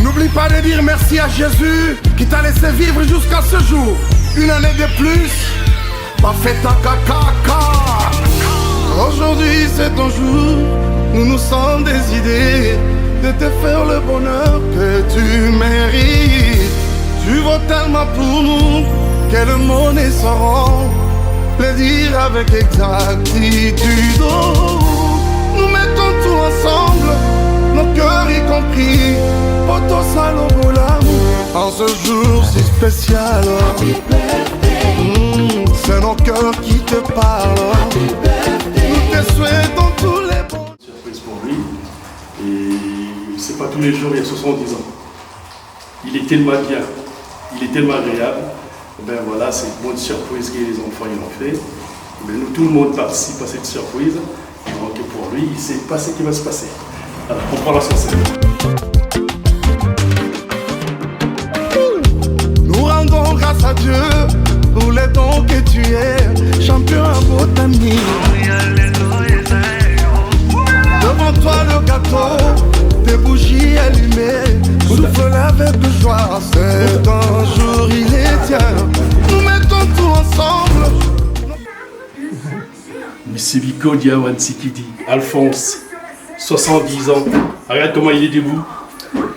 N'oublie pas de dire merci à Jésus qui t'a laissé vivre jusqu'à ce jour. Une année de plus, pas fait ta caca. Aujourd'hui c'est ton jour, nous nous sommes décidés de te faire le bonheur que tu mérites. Tu vaux tellement pour nous que le monde est sans le dire avec exactitude. Nous mettons tout ensemble, nos cœurs y compris, poto salobo l'amour. En ce jour si spécial, c'est nos cœurs qui te parlent. Nous te souhaitons tous les bons. Surprise pour lui, et c'est pas tous les jours, il y a 70 ans. Il est tellement bien, il est tellement agréable. Ben voilà, c'est une bonne surprise que les enfants ils ont fait. Ben nous, tout le monde participe à cette surprise. Donc pour lui, il sait pas ce qui va se passer. Alors, on prend la sauce. Nous rendons grâce à Dieu pour les dons que tu es, champion à botanique. Devant toi le gâteau, des bougies allumées, souffle avec joie, c'est un jour il est tien. Nous mettons tout ensemble. Missibiko Diawansikidi, Alphonse, 70 ans. Regarde comment il est debout,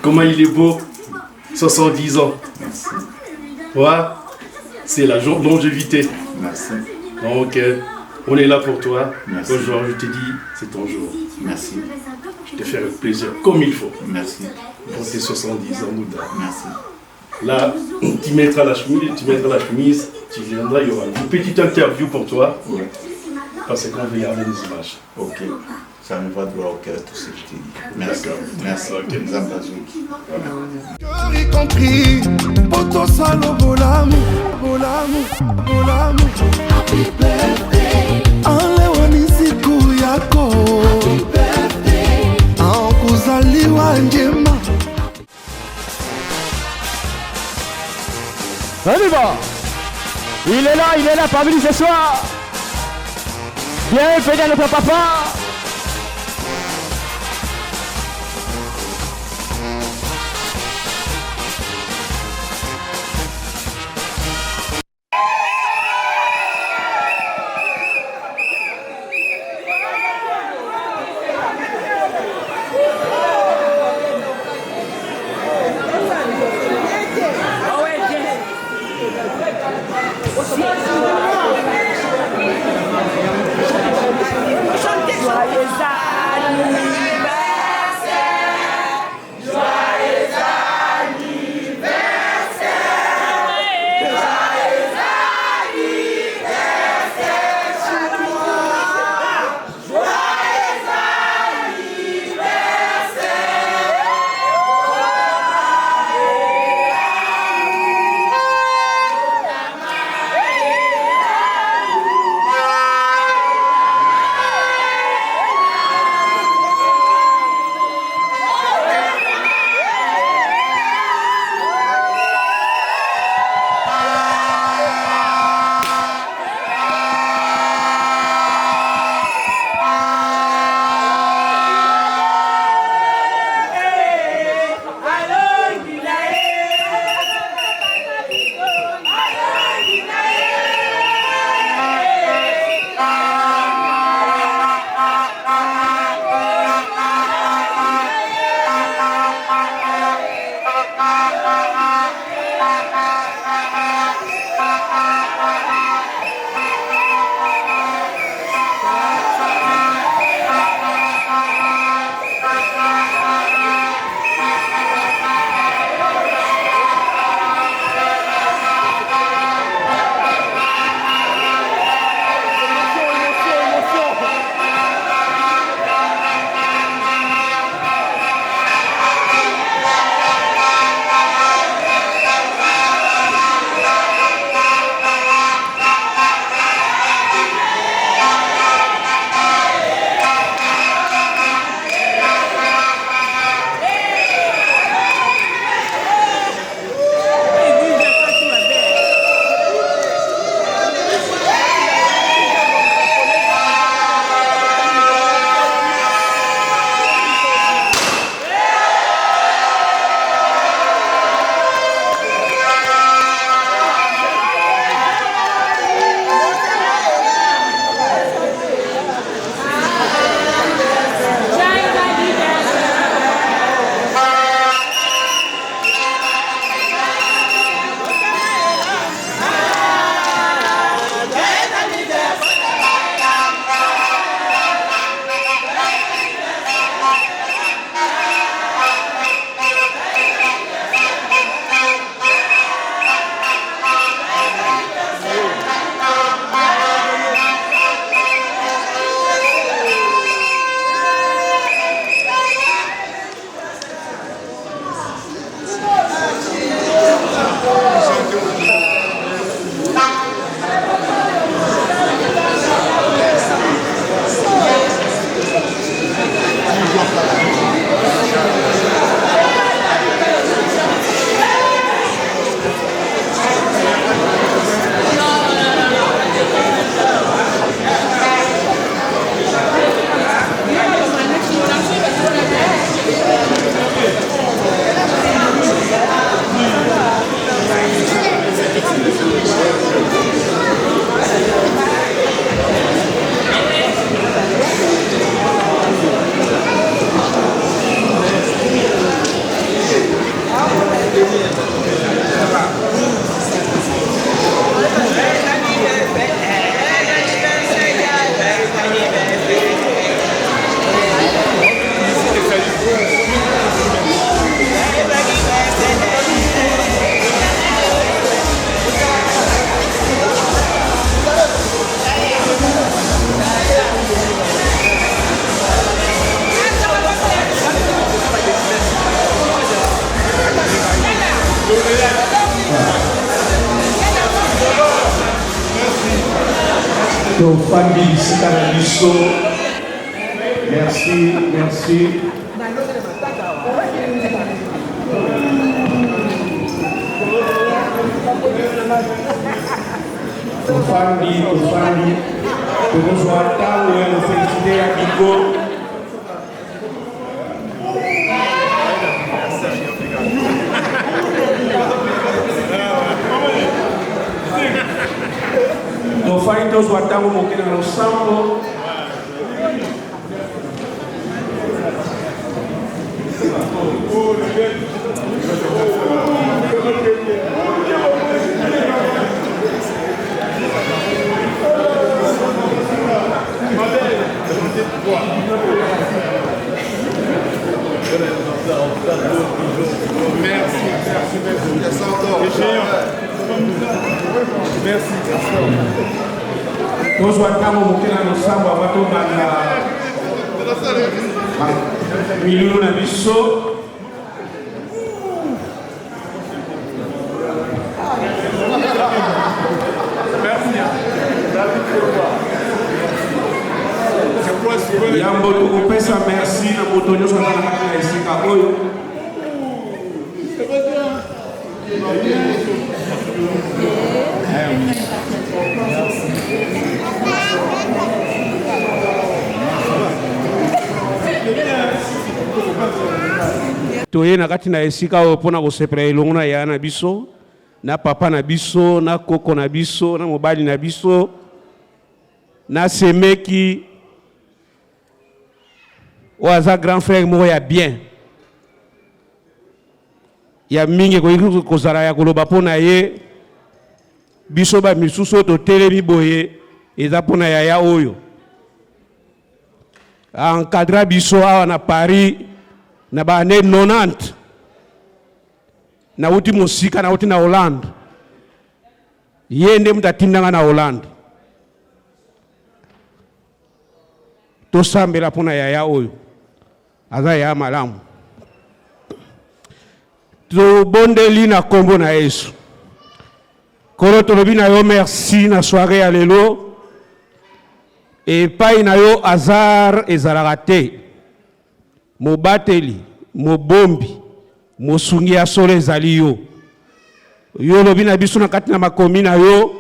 comment il est beau, 70 ans. Voilà, c'est la longévité. Merci. Donc, on est là pour toi. Merci. Aujourd'hui, je te dis, c'est ton jour. Merci. Je te fais avec plaisir, comme il faut. Merci. Pour tes 70 ans, Mouda. Merci. Là, tu mettras la chemise, tu viendras, il y aura une petite interview pour toi. Oui. Parce qu'on veut garder les images. Ok. Ça me va droit au cœur, tout ce que je t'ai dit. Merci. Merci. Ok. Zambazou. Cœur y compris, poto salobo l'amour, l'amour. Happy birthday. Alewa siku yako. Happy birthday. Kuzaliwa njema. On y va. Il est là parmi nous ce soir. Bienvenue à notre papa. famille, c'est un biseau. Merci, merci. Famille, que nous soyons là où nous féliciter à Nico. Nos familles, nous soyons là où nous sommes ensemble. Merci. Nous sommes là où nous sommes Milou na biso. Yambo tukupesa merci na moto nyonso na kati na esika oyo. Toye na kati na esika oyo mpona kosepela elongo na ya na biso, na papa na biso, na koko na biso, na mobali na biso, na semeki oyo aza grand frère moko ya bien. Ya mingi koyiki kozala ya koloba mpona ye, biso ba misusu totelemi boye eza mpona yaya oyo. Encadra biso awa na Paris na ba année 90. Na uti musika na uti na Hollande. Yende mutatindanga na Hollande. Tosambela mpona yaya oyo. Aza ya malamu. Tobondeli na kombo na Yesu. Kolo tolobi na yo merci na soirée ya lelo. Epai na yo azar ezalaka te. Mobateli, mobombi, mosungi ya solo ezali yo. Yo lobi na biso na kati na makomi na yo.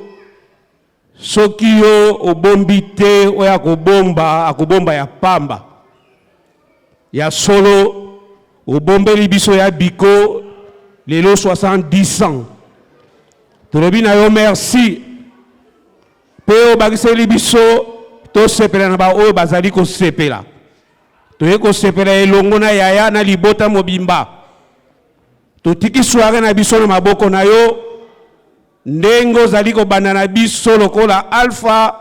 Soki yo obombi te oya kobomba, akobomba ya pamba. Ya solo obombeli biso ya biko lelo 70 ans. Tolobi na yo merci. Pe obakiseli biso to sepela na ba oyo bazali ko sepela. Toye ko sepela elongo na yaya na libota mobimba. Totiki soirée na biso na maboko na yo. Ndengo zali ko banda na biso lokola Alpha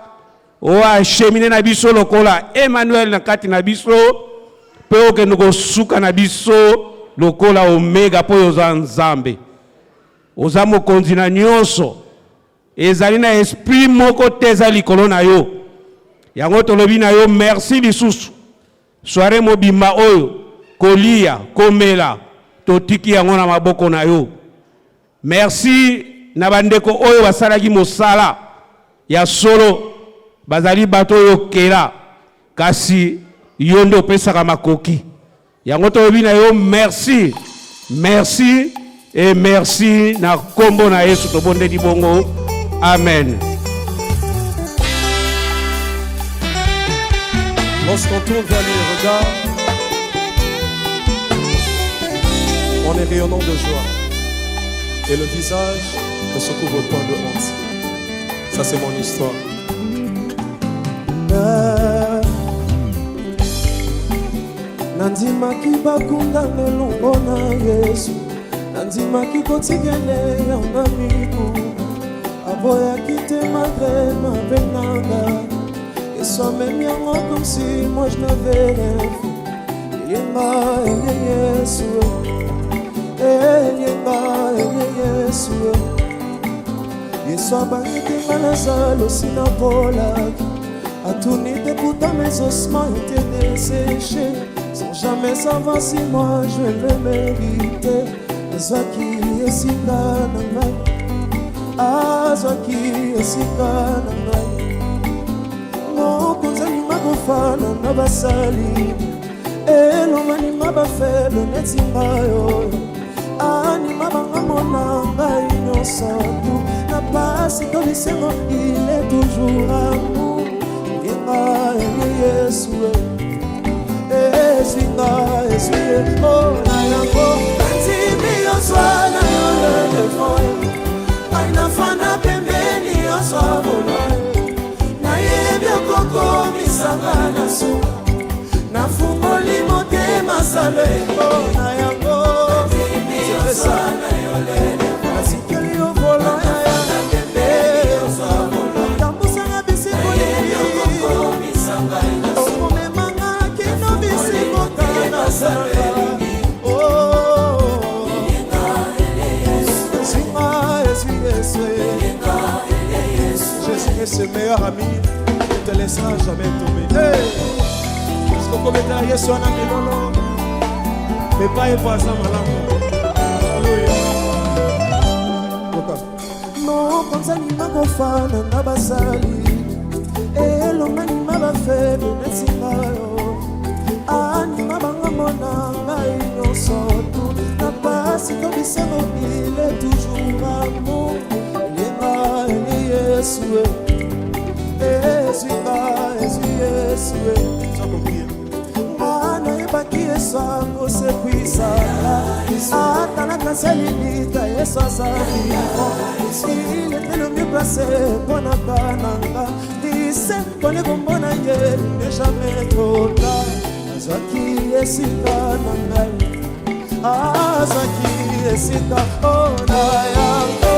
o acheminer na biso lokola Emmanuel na kati na biso. Pe okende ko suka na biso lokola Omega po yo za Nzambe. Oza mokonzi na nyonso. Ezali na esprit moko teza likolo na yo. Yango tolobi na yo merci lisusu. Soirée mobimba oyo kolia komela totiki yango na maboko na yo. Merci na bandeko oyo basalaki mosala ya solo bazali bato oyo kela kasi yo nde opesaka makoki. Yango tolobi na yo merci. Merci et merci na kombo na Yesu tobondeli bongo. Amen. Lorsqu'on tourne vers lui et regarde, on est rayonnant de joie. Et le visage ne se couvre point de honte. Ça, c'est mon histoire. Nandimaki bakunda nelongo na Yesu. Nandimaki kotikele yanga miku. Aboyaki te malgré ma benanga. Et soit même yango comme si moi je n'avais rien fait. Elienga, Yesu. Elienga, Yesu. Yesu abangaki manazalo sinapolaki. Atunite pourtant mes ossements étaient desséchés. Sans jamais savoir si moi je le méritais. Azwaki esika na ngai. Azwaki esika na ngai. kofana na basali elonga nima bafelo neti ngayo anima bangamona ngai nyonso tu na pasi to bisengo il est toujours amour yenga Yesu esinga esie oh na yango ntimi yoswana yolele foye aina fana pembeni yoswabona na yebyo koko misanga na suka na fungoli motema salo oh na yango ntimi yoswana yolele asikeli yovola ya pembeni yoswabona tambusanga bisiko yebyo koko misanga na suka Jésus est ce meilleur ami, il ne te laissera jamais tomber. Parce qu'on commet derrière son ami, non, mais pas un voisin malin. Alléluia. Non, comme ça, il m'a confana, n'a pas sali. Et l'homme m'a pas fait de Nessimayo. Anima bangamona ngai nyonso tu na pasi to bisengo il est toujours amour yenga Yesu Yesu mana ebaki esango sekwisa ata na kaselilita Yesu asali il était le mieux placé pour na kananga dise kone kombona ye ne jamais trop tard Zaki esika nangai Zaki esika oh na yango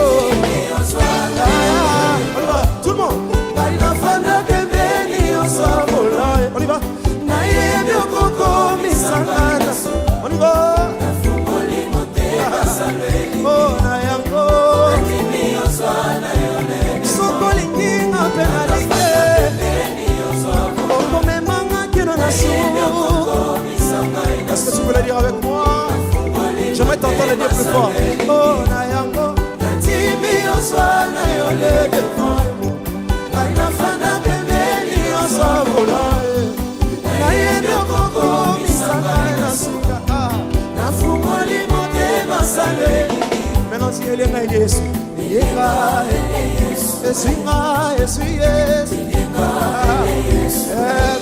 tout le monde Baina fana pembeni osabola on y va na yebi okoko misangana on y va nafungoli motema salweli oh na yango kimi oswana yone sokoli ninga penalite pembeni osabola komemanga kino na sumo. Est-ce que tu peux le dire avec moi? J'aimerais t'entendre le dire plus fort. Oh, Nayango, Timi Oswana Yolede, Aina Fana Bemeni Osabola, Nayebi Okoko, Misaka Nasuka, Nafumoli Motema Sale. Maintenant, si elle est là, Yesu, Yeka, Esinga, Yesu,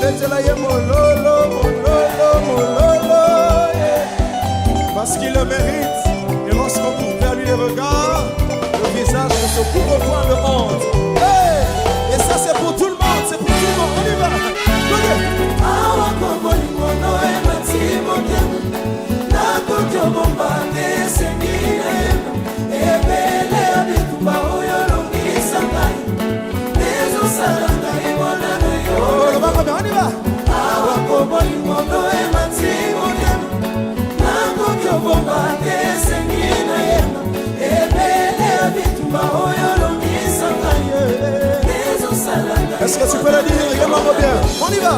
Betela Yemololo, parce qu'il le mérite, et lorsqu'on couvre vers lui les regards, le visage ne se couvre point de honte. Hey! Et ça c'est pour tout le monde, c'est pour tout le monde, on y va. On y va. Est-ce que tu peux le dire? Regarde-moi bien. On y va.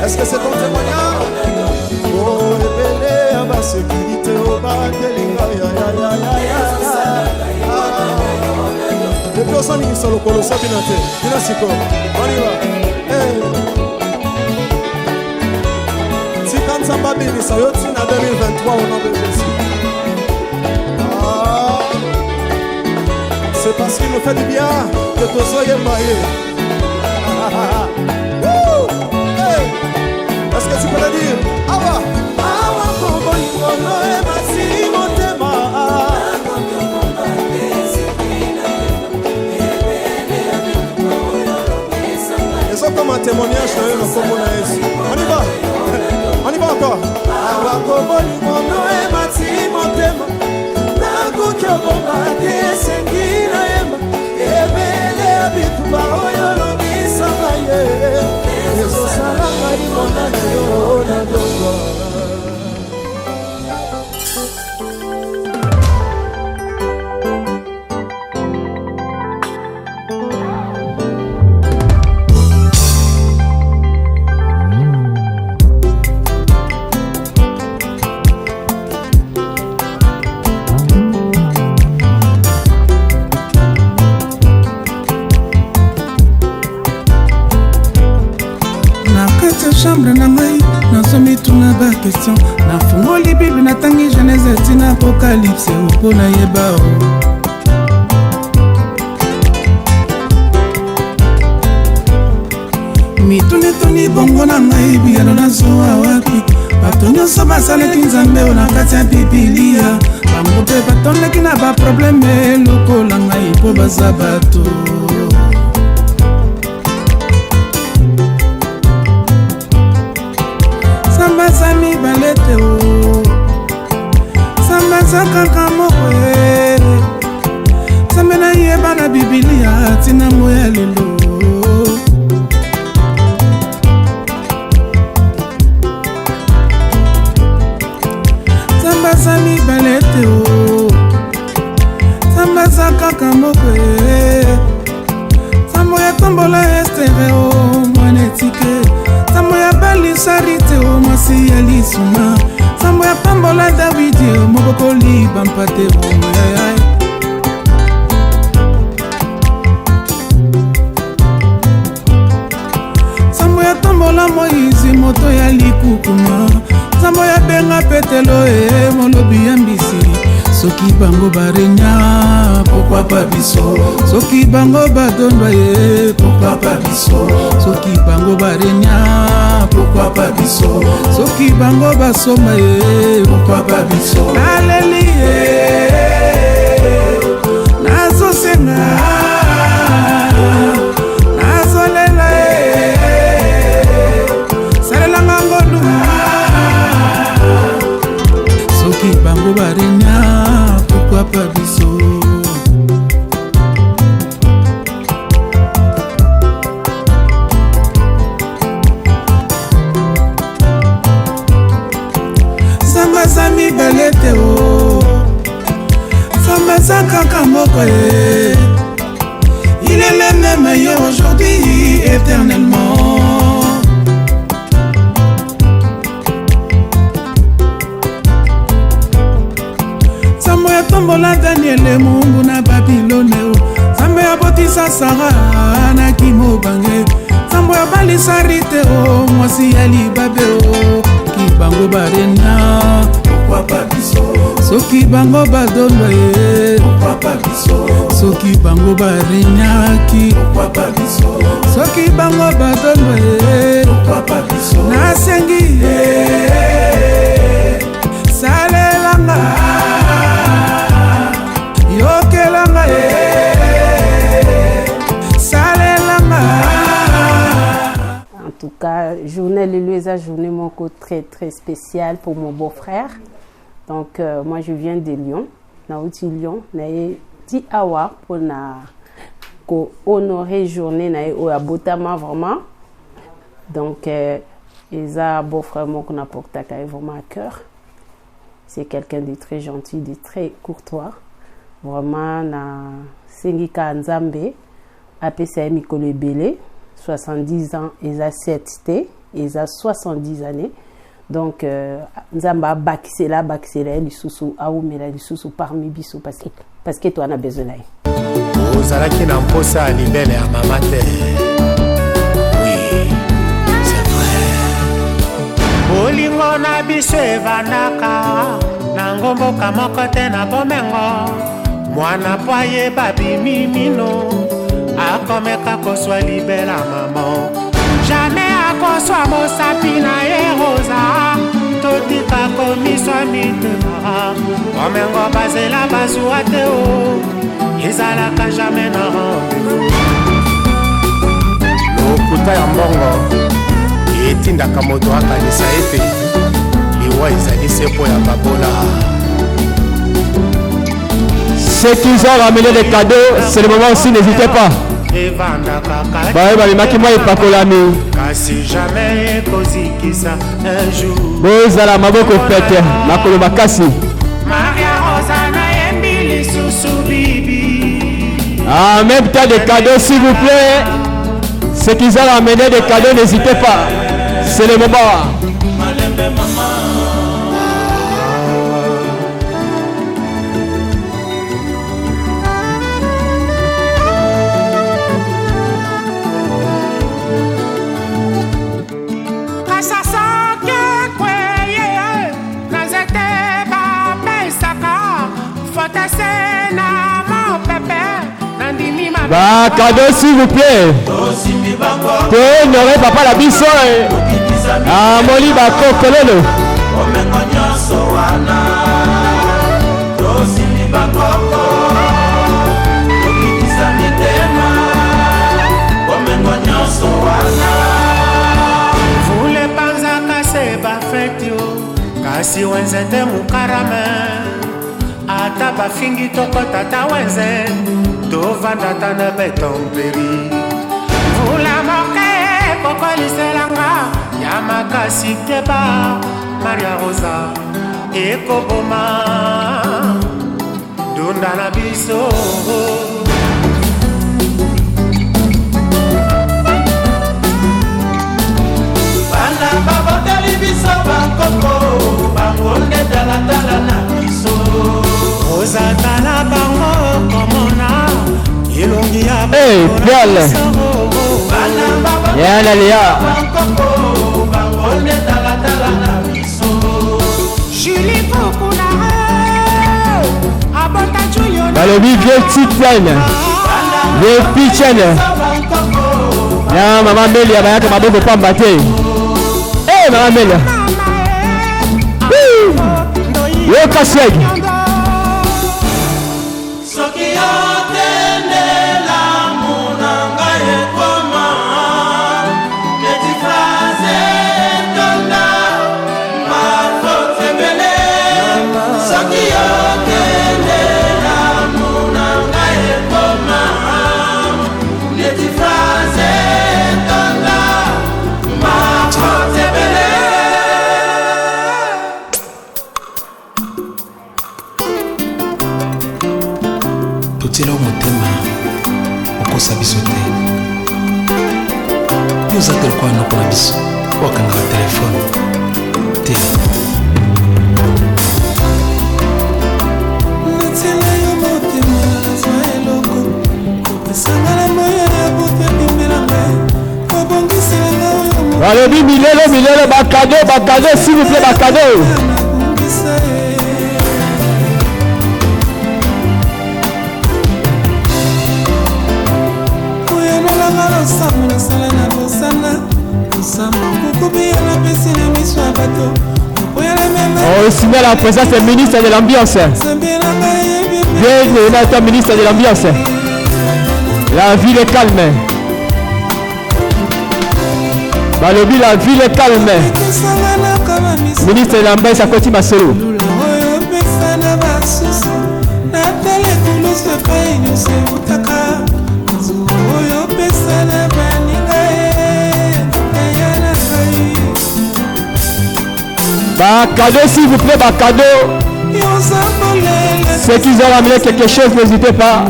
Est-ce que c'est ton témoignage? Oh, ébélé, à ma sécurité, au bas de l'ingaya, le personne qui sont le colossal, on y va. Si quand ça va bien, ça va être en 2023 au nom de Jésus. C'est parce qu'il nous fait du bien que tu sois maillé. Est-ce que tu peux le dire? Awa! Awa kombo ikono e masi motema. Ils ont comme un témoignage dans le combo na Yesu. On y va encore. Awa kombo ikono e masi motema. Naku kyobomba te sengina yema. Ebele abituba oyolo nisanga ye. Yesu salanga imona yo na dogo. question. Na fungoli Bible na tangi Genèse tina Apocalypse upo na yeba o. Mitune toni bongo na ngai biyano na zoa wapi. Bato nyonso basalaki Nzambe o na kati ya Biblia. Bango mpe batondaki na baprobleme lokola ngai mpo baza bato. Samba za mibale te o, samba za kaka moko e. Samba na yeba na Biblia tina moya lelo. Samba za mibale te o, samba za kaka moko e. Samba ya tombola estere o mwana etike. Sambo ya balisari te o mwasi ya lisuma. Sambo ya pambola Davidi o mokokoli bampate o. Sambo ya tombola Moïse moto ya likukuma. Sambo ya benga Petelo e molobi ya mbisi. Soki bango barenya, pourquoi pas biso? Soki bango badondwa ye, pourquoi pas biso? Soki bango barenya, pourquoi pas biso? Soki bango basomba ye, pourquoi pas biso? Aleli ye, nazo senga, nazo lela ye, salela ngangolu. Soki bango barenya, pourquoi pas biso? Samba za mibale te o, samba za kaka moko e. Il est le même hier, aujourd'hui, éternellement. Sambo ya tombola Daniel mungu na Babilone o. Sambo ya botisa Sara na Kimobange. Sambo ya balisari te o mwasi ya libabe o. Kibango barena, pourquoi pas biso? Soki bango badondwa ye, pourquoi pas biso? Soki bango barenyaki, pourquoi pas biso? Soki bango badondwa ye, pourquoi pas biso? Nasengi ye, salelanga yokelanga salelanga. En tout cas, journée Lulueza, journée moko très très spéciale pour mon beau-frère. Donc moi je viens de Lyon, na uti Lyon, na ti awa pour na ko honorer journée na o abotama vraiment. Donc Eza beau-frère moko na portaka vraiment à cœur. C'est quelqu'un de très gentil, de très courtois. Vraiment na sengika Nzambe apesa mikolo ebele 70 ans eza 7 eza 70 années. Donc Nzamba bakisela lisusu aumela lisusu parmi biso parce que toi on a besoin là. Ozalaki na mposa ya libele ya mama te. Oui, c'est vrai. Bolingo na biso evandaka na ngomboka moko te na bomengo. Mwana poye babimi mino akomeka koswa libela maman. Jamais akoswa mosapi na ye rosa. Totika komiswa mitema bomengo bazela bazwa te o. Ezalaka jamais na rendez-vous. Lokuta ya mbongo etindaka moto akanisa ete liwa ezali sepo ya babola. Ceux qui ont ramené des cadeaux, c'est le moment aussi, n'hésitez pas. Kasi jamais kozikisa un jour. Bozala maboko pete makolo makasi. Maria Rosa na yembili susu bibi. En même temps des cadeaux s'il vous plaît. Ceux qui ont ramené des cadeaux, n'hésitez pas. C'est le moment. Bah, cadeau s'il vous plaît. Honoré papa la biso. Ah, moli bako kololo. Vule panza kase bafeti yo kasi wenze te mukarame ata bafingi toko tata wenze tovanda tana betomperi vula moke kokoliselanga ya makasi teba Maria Rosa ekoboma dunda na biso bana baboteli biso bankoko bangonde talatala na biso ozatala bango komona ilongi ya Piole Yana Lia bankoko bangonde talatala na biso Julie Kokuna abota chuyo Balobi vieux titiane Vieux pichane Ya mama Melia bayaka maboko pamba te Mama Melia Yo kasegi Totela motema okosa biso te yozatel kwa noko na biso wakanga na telefone te natela yo motema nazwa eloko kopesanga na moya ya bote bimelanga kobongiselanga oyo Balobi milelo bakado s'il vous plaît bakado On signale la présence du ministre de l'Ambiance. Bienvenue notre ministre de l'Ambiance. La ville est calme. Balobi la ville est calme. Ministre de l'Ambiance à Koti Masolo. Bah, cadeau s'il vous plaît, bah, cadeau. Ceux qui ont ramené quelque chose, n'hésitez pas.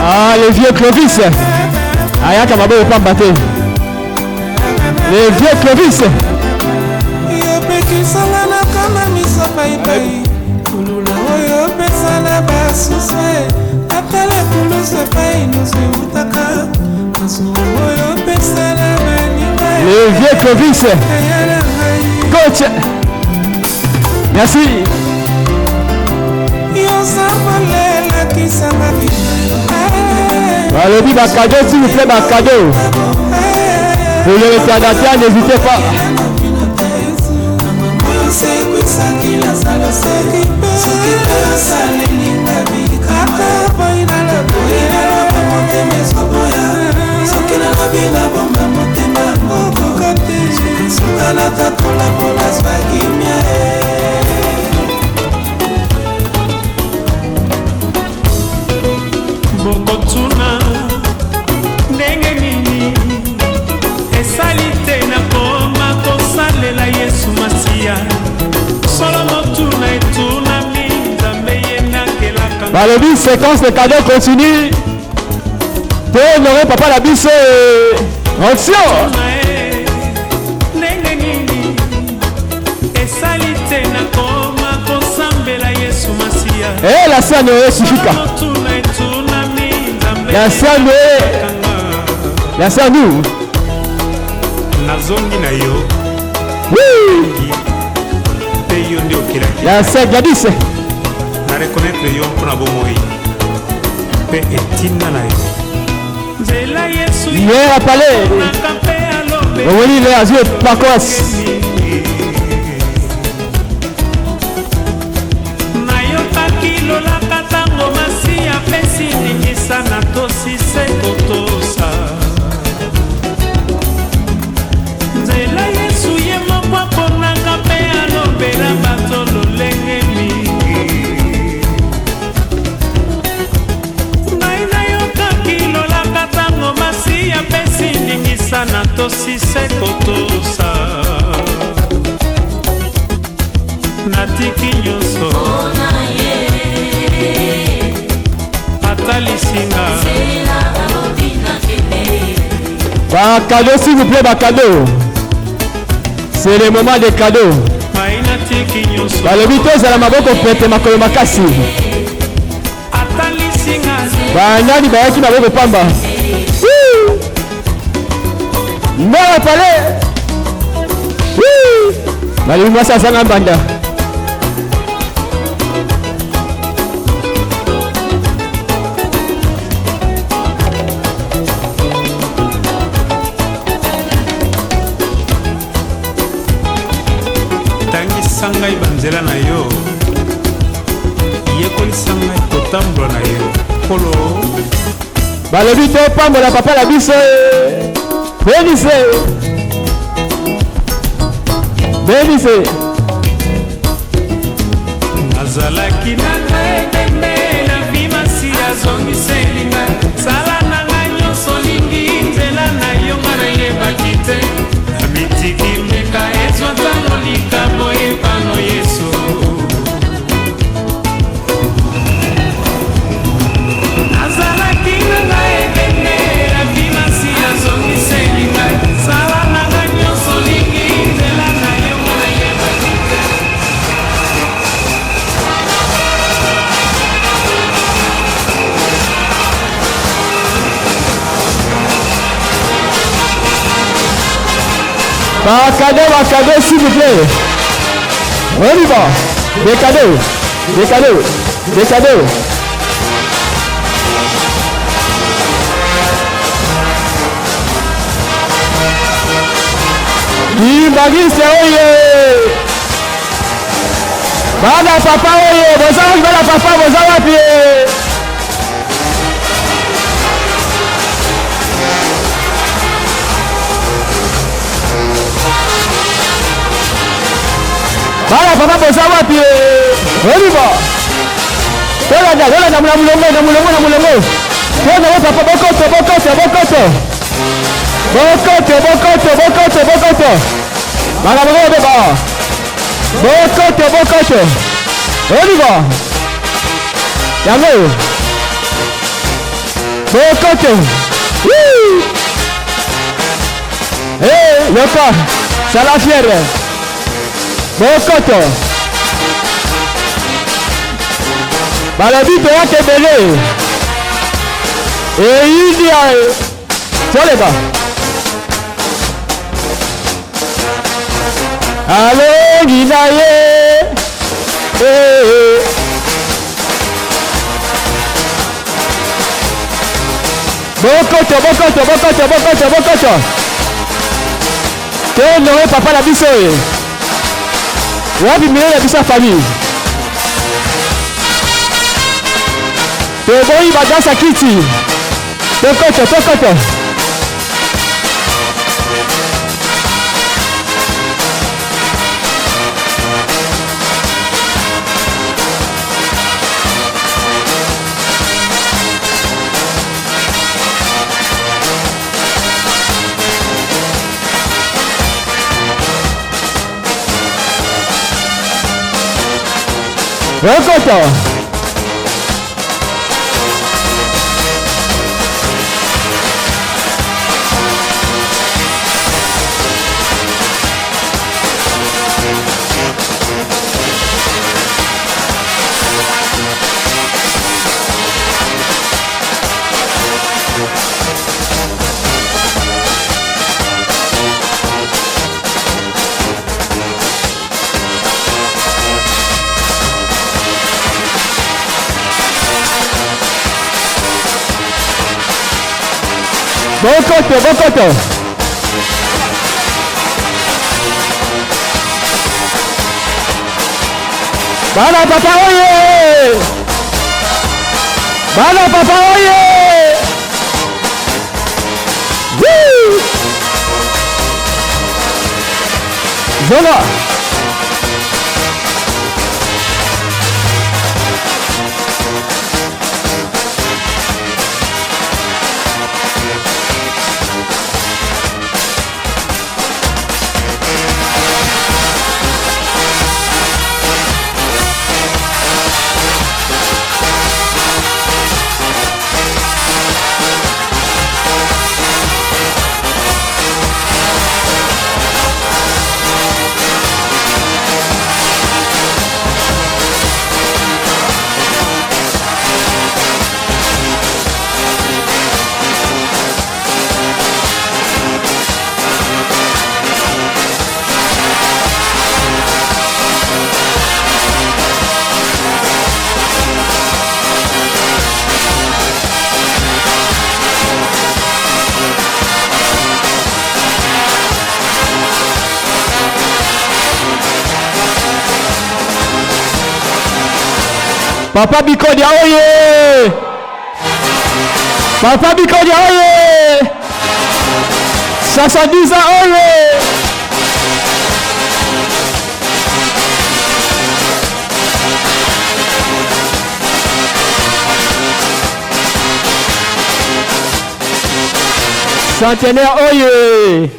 Ah, les vieux Clovis. Ayaka mabo pas battre. Les vieux Clovis. Les vieux Clovis. Coach. Merci. Allez, bah cadeau, s'il vous plaît, bah cadeau. Pour les retardataires, n'hésitez pas. Bokotuna ndenge nini esali te na koma kosalela Yesu Masiya solo motuna etunami nzambe ye nakelaka Balobi séquence de cadeaux continue. Honoré papa la biso action. ndenge nini esali te na koma kosa Eh, la sano sifika. La sano. La sano. Nazongi na yo. Oui. Pe yo ndio kila. La sano Gladys. Na reconnaître yo mpona bomoi. Pe etina na yo. Nzela Yesu. Yeah, palais. Oui, les azur pakos. Lolaka tango masi apesi ningisa na tosi se kotosa nzela Yesu ye moko aponaka mpe alobela bato lolenge mingi ngai nayokaki lolaka tango masi apesi ningisa na tosi se kotosa natiki nyonso Bah, cadeau s'il vous plaît, bah, cadeau. C'est le moment des cadeaux. Bah, le vito, c'est la maboko pete makolo makasi. Bah, nani bah qui maboko pamba. Non, palais. Bah, lui moi ça sanga banda. ngai banzela na yo yekolisa ngai kotambola na yo polo balobi te pambola papa na biso benise benise nazalaki na ngai tembe na bimasi azongiseli ngai sala na ngai nyonso lingi nzela na yo nga nayebaki te mitiki meka ezwa ntango likambo epano Yesu nazalaki na ngai ebende abimasi azongiseli ngai sala na ngai nyonso lingi nzela na yo nga nayebaki te cadeau s'il vous plaît. On y va. Des cadeaux. Des cadeaux. Des cadeaux. Ibagise oye. Bana papa oye. Bozala bana papa bozala pied. Bana papa bosa wapi? Oliva. Tola na mulongo. Tola wa papa bokoto. Bana baba. Bokoto. Oliva. Yango. Bokoto. Yoka. Ça la fière. Bokoto. Balabi te yake belé. Et il dit sur les bas. Allô, Guinaye. Bokoto. Quel n'aurait papa la biso. Wapi mire ya bisa famille. Teboi badasa kiti. Tokoto. Bokoto. Bokoto. Bana papa oye! Bana papa oye! Woo! Zola! Papa Bikodia oye! Papa Bikodia oye! 70 ans oye! Centenaire oye!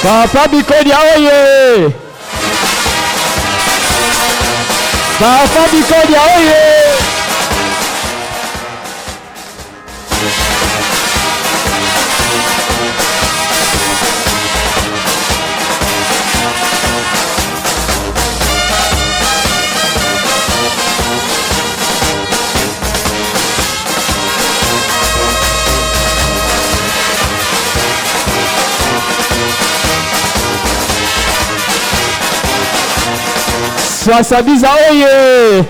Papa Bikodia oye! Papa Bikodia oye! Swasabiza oye!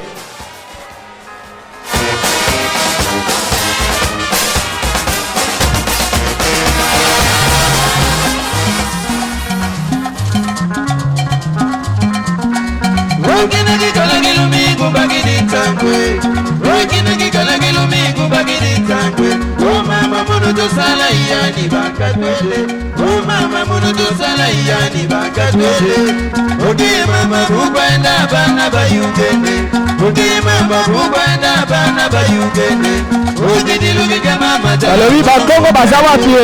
Oh mama munu to sala yani bakatwele. Oh mama munu to sala yani bakatwele. Odi mama bukwenda bana bayungene. Odi mama bukwenda bana bayungene. Odi diluki kama mata. lobi bakongo baza wapi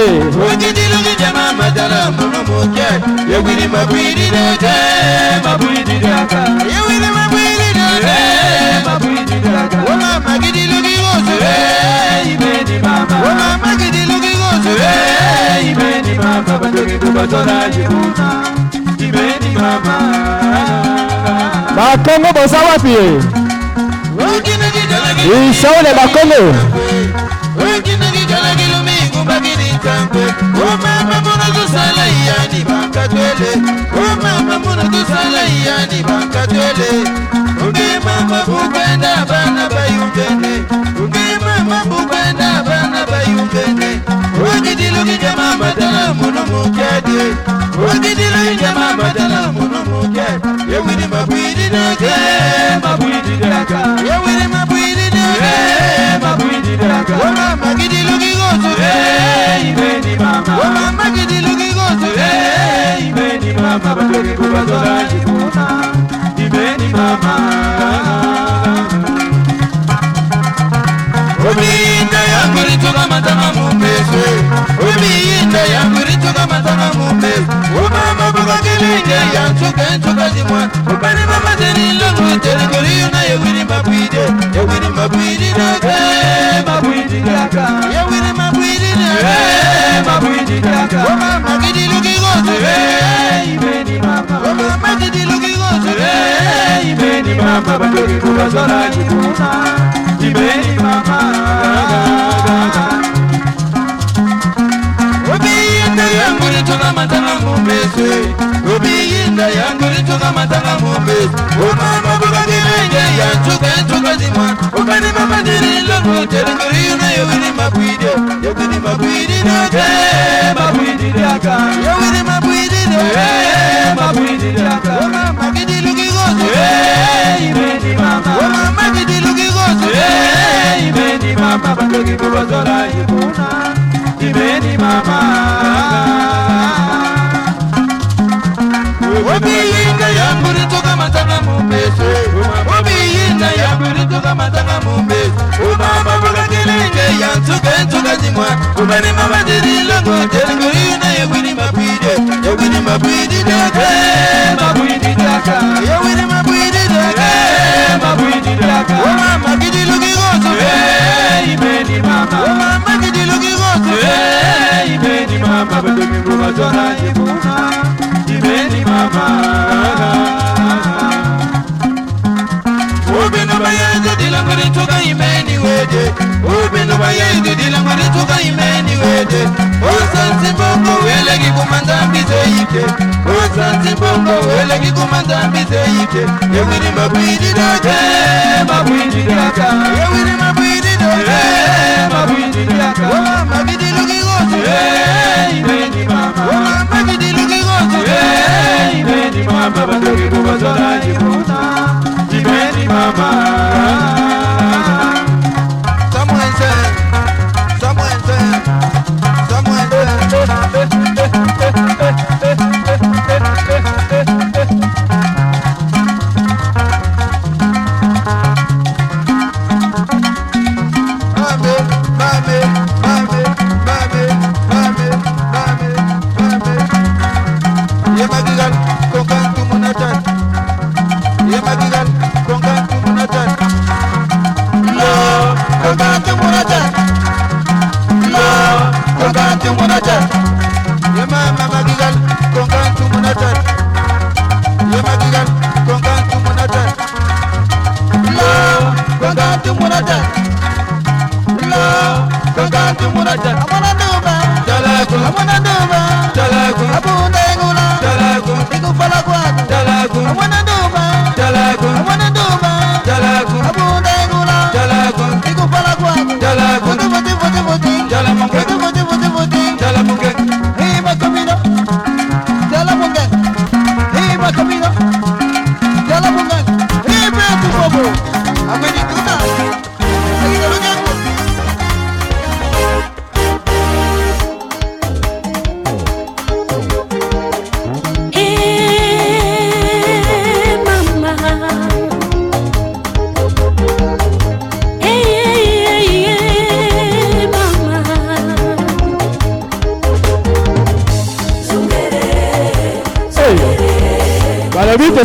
bakongo baza wapi isaole bakongo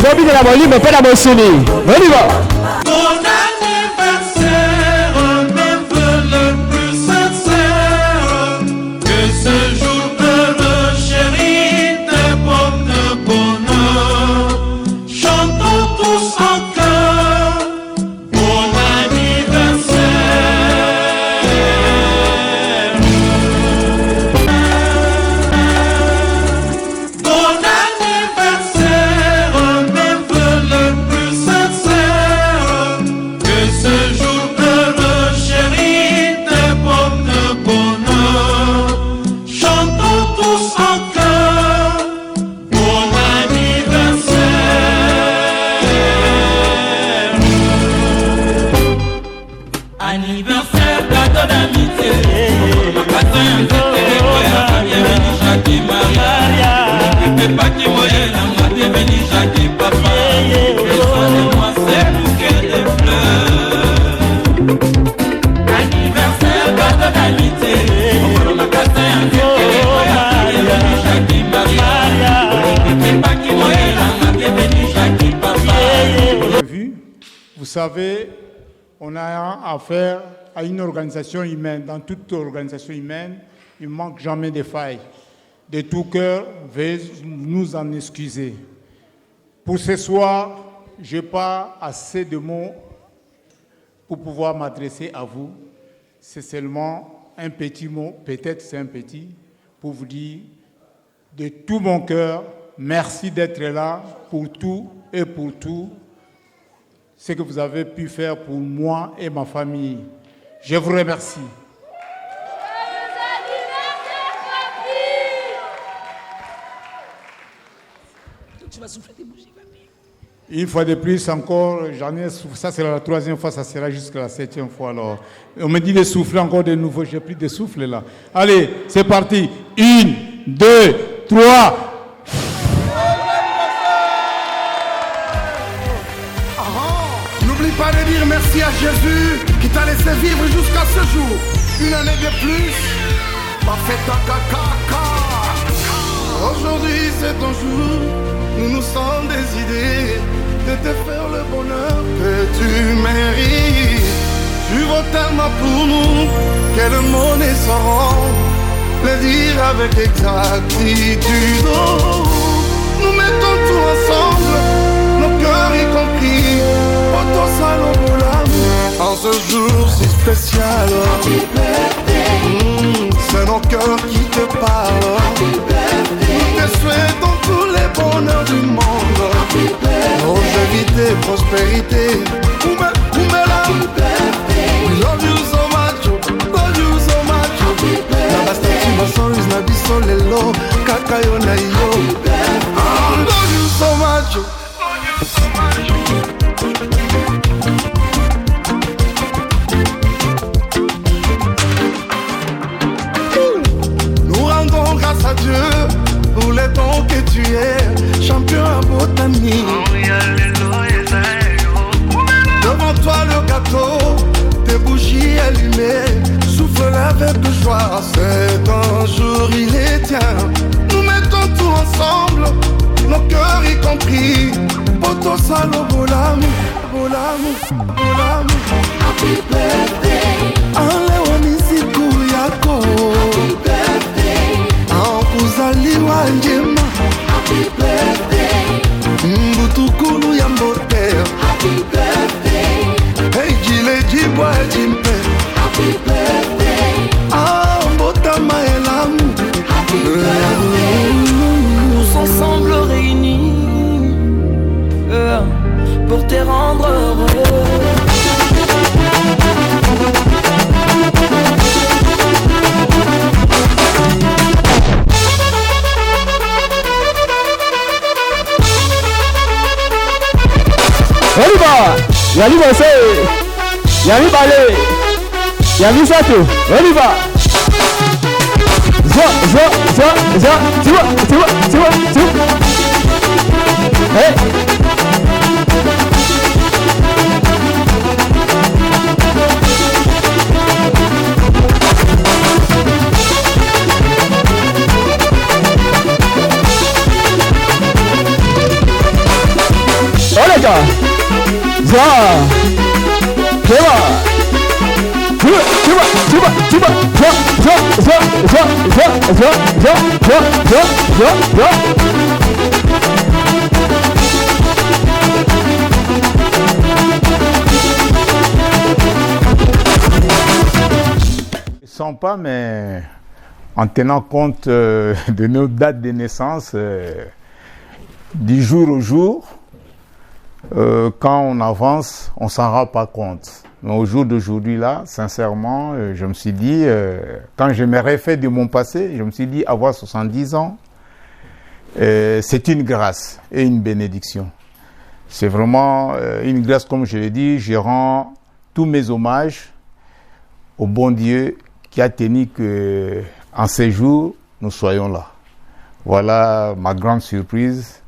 tozobika na molimo mpe na mosuni. On y va. Bon anniversaire, mes vœux le plus sincère, que ce jour heureux, chérie, te porte bonheur. Chantons tous en chœur, bon anniversaire. Bon anniversaire, mes vœux le plus sincère, que ce jour heureux, chérie, te porte bonheur. Chantons tous en chœur, bon anniversaire. Anniversaire, gâteau d'amitié. Gâteau d'amitié, bienvenue Jackie Maria. Ne pas qui moye la moitié, bienvenue Jackie Papa. Moi c'est bouquet de fleurs. Anniversaire, gâteau d'amitié. On a gâteau bienvenue Jackie Maria. Ne pas qui moye la moitié, bienvenue Jackie Papa. Vous savez, on a affaire à une organisation humaine. Dans toute organisation humaine, il ne manque jamais de failles. De tout cœur, veuillez nous en excuser. Pour ce soir, je n'ai pas assez de mots pour pouvoir m'adresser à vous. C'est seulement un petit mot, peut-être c'est un petit, pour vous dire de tout mon cœur, merci d'être là pour tout et pour tout ce que vous avez pu faire pour moi et ma famille. Je vous remercie. Tu vas souffler des bougies, papy. Une fois de plus encore, j'en ai soufflé. Ça sera la 3e fois, ça sera jusqu'à la 7e fois. Alors, on me dit de souffler encore de nouveau. J'ai plus de souffle là. Allez, c'est parti. 1, 2, 3. N'oublie pas de dire merci à Jésus qui t'a laissé vivre jusqu'à ce jour. Une année de plus, parfait caca. Aujourd'hui c'est ton jour, nous nous sommes décidés de te faire le bonheur que tu mérites. Tu vaux tellement pour nous que le mot ne saura le dire avec exactitude. Nous mettons tout ensemble, nos cœurs y compris. En ce jour si spécial, c'est nos cœurs qui te parlent. Nous te souhaitons tous les bonheurs du monde, longévité, prospérité. We love you so much, love you so much. Na bastati masoris na biso lelo, kaka yo na yo. Love you so much. Nous rendons grâce à Dieu pour les dons que tu es, champion à botanique. Devant toi le gâteau, tes bougies allumées, souffle avec joie. C'est un jour il est tien. Nous mettons tout ensemble, nos cœurs y compris. Poto salo bolamu, bolamu, bolamu. Happy birthday. Alewa misiku yako. Happy birthday. Kuzaliwa njema. Happy birthday. Mbutukulu ya mbote. Happy birthday. Hey jile jibwa jimpe. Happy birthday. Mbota maelamu. Happy birthday. Tous ensemble réunis pour te rendre heureux. Oliva, Yali Bossé, Yali Balé, Yali Sato, Oliva. Zo, Hey. Sans pas, mais en tenant compte de nos dates de naissance, du jour au jour, quand on avance, on ne s'en rend pas compte. Mais au jour d'aujourd'hui, là, sincèrement, je me suis dit, quand je me réfère de mon passé, je me suis dit, avoir 70 ans, c'est une grâce et une bénédiction. C'est vraiment une grâce, comme je l'ai dit. Je rends tous mes hommages au bon Dieu qui a tenu que, en ces jours, nous soyons là. Voilà ma grande surprise.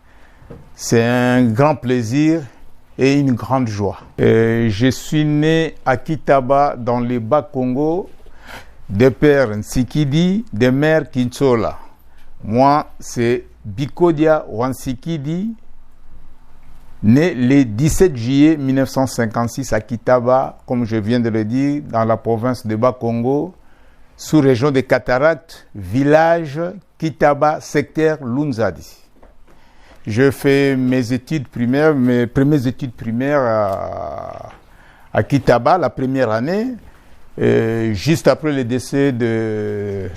C'est un grand plaisir et une grande joie. Je suis né à Kitaba, dans le Bas-Congo, des pères Nsikidi, des mères Kinsola. Moi, c'est Bikodia Wansikidi, né le 17 juillet 1956 à Kitaba, comme je viens de le dire, dans la province de Bas-Congo, sous-région des Cataractes, village Kitaba, secteur Lunzadi. Je fais mes études primaires, mes premières études primaires à Kitaba, la première année, juste après le décès de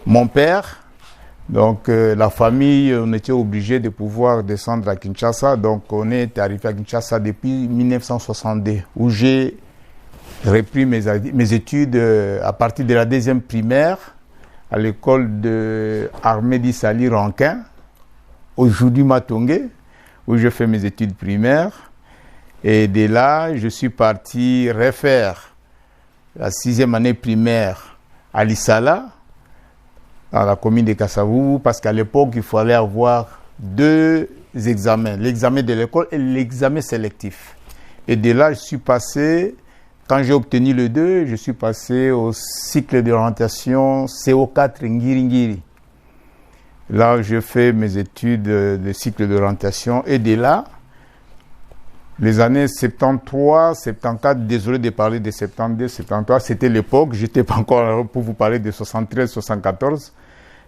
mon père. Donc la famille, on était obligé de pouvoir descendre à Kinshasa. Donc on est arrivé à Kinshasa depuis 1962, où j'ai repris mes études à partir de la deuxième primaire à l'école de Armedi Sali Rankin, aujourd'hui Matongé, où je fais mes études primaires. Et de là, je suis parti refaire la 6e année primaire à Lissala, dans la commune de Kassavou, parce qu'à l'époque, il fallait avoir 2 examens, l'examen de l'école et l'examen sélectif. Et de là, je suis passé, quand j'ai obtenu le 2, je suis passé au cycle d'orientation CO4 Ngiri. Là, je fais mes études de cycle d'orientation et de là, les années 73, 74, désolé de parler de 72, 73, c'était l'époque, j'étais pas encore pour vous parler de 73, 74.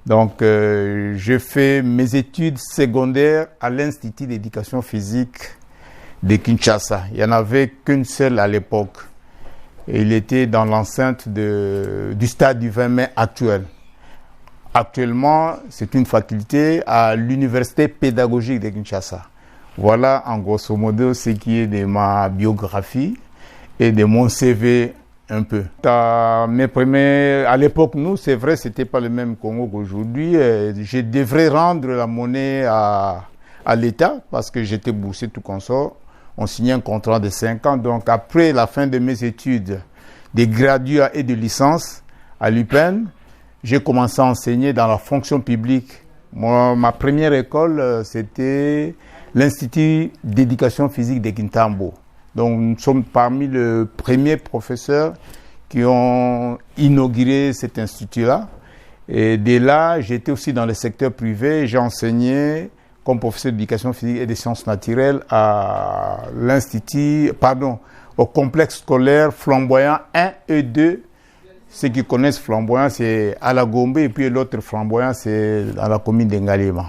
Donc, je fais mes études secondaires à l'Institut d'éducation physique de Kinshasa. Il n'y en avait qu'une seule à l'époque. Et il était dans l'enceinte du stade du 20 mai actuel. Actuellement, c'est une faculté à l'Université pédagogique de Kinshasa. Voilà en grosso modo ce qui est de ma biographie et de mon CV un peu. À l'époque, nous, c'est vrai, c'était pas le même Congo qu'aujourd'hui. Je devrais rendre la monnaie à l'État parce que j'étais boursier tout consort. On signait un contrat de 5 ans. Donc après la fin de mes études de graduat et de licence à l'UPEN, j'ai commencé à enseigner dans la fonction publique. Moi, ma première école, c'était l'Institut d'éducation physique de Kintambo. Donc nous sommes parmi les premiers professeurs qui ont inauguré cet institut-là. Et dès là, j'étais aussi dans le secteur privé. J'ai enseigné comme professeur d'éducation physique et des sciences naturelles à au complexe scolaire Flamboyant 1 et 2. Ceux qui connaissent Flamboyant, c'est à la Gombe, et puis l'autre Flamboyant, c'est dans la commune d'Engalema.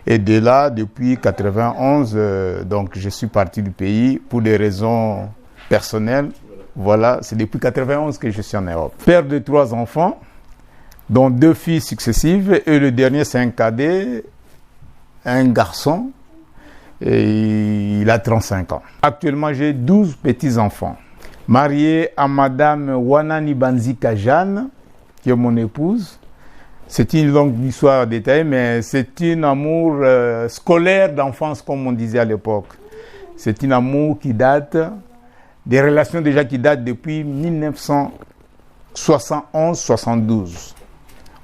Et de là, depuis 1991, donc je suis parti du pays pour des raisons personnelles. Voilà, c'est depuis 1991 que je suis en Europe. Père de 3 enfants, dont 2 filles successives, et le dernier, c'est un cadet, un garçon, et il a 35 ans. Actuellement, j'ai 12 petits-enfants. Marié à Madame Wanani Banzika Jeanne, qui est mon épouse. C'est une longue histoire détaillée, mais c'est un amour scolaire d'enfance, comme on disait à l'époque. C'est un amour qui date, des relations déjà qui datent depuis 1971-72.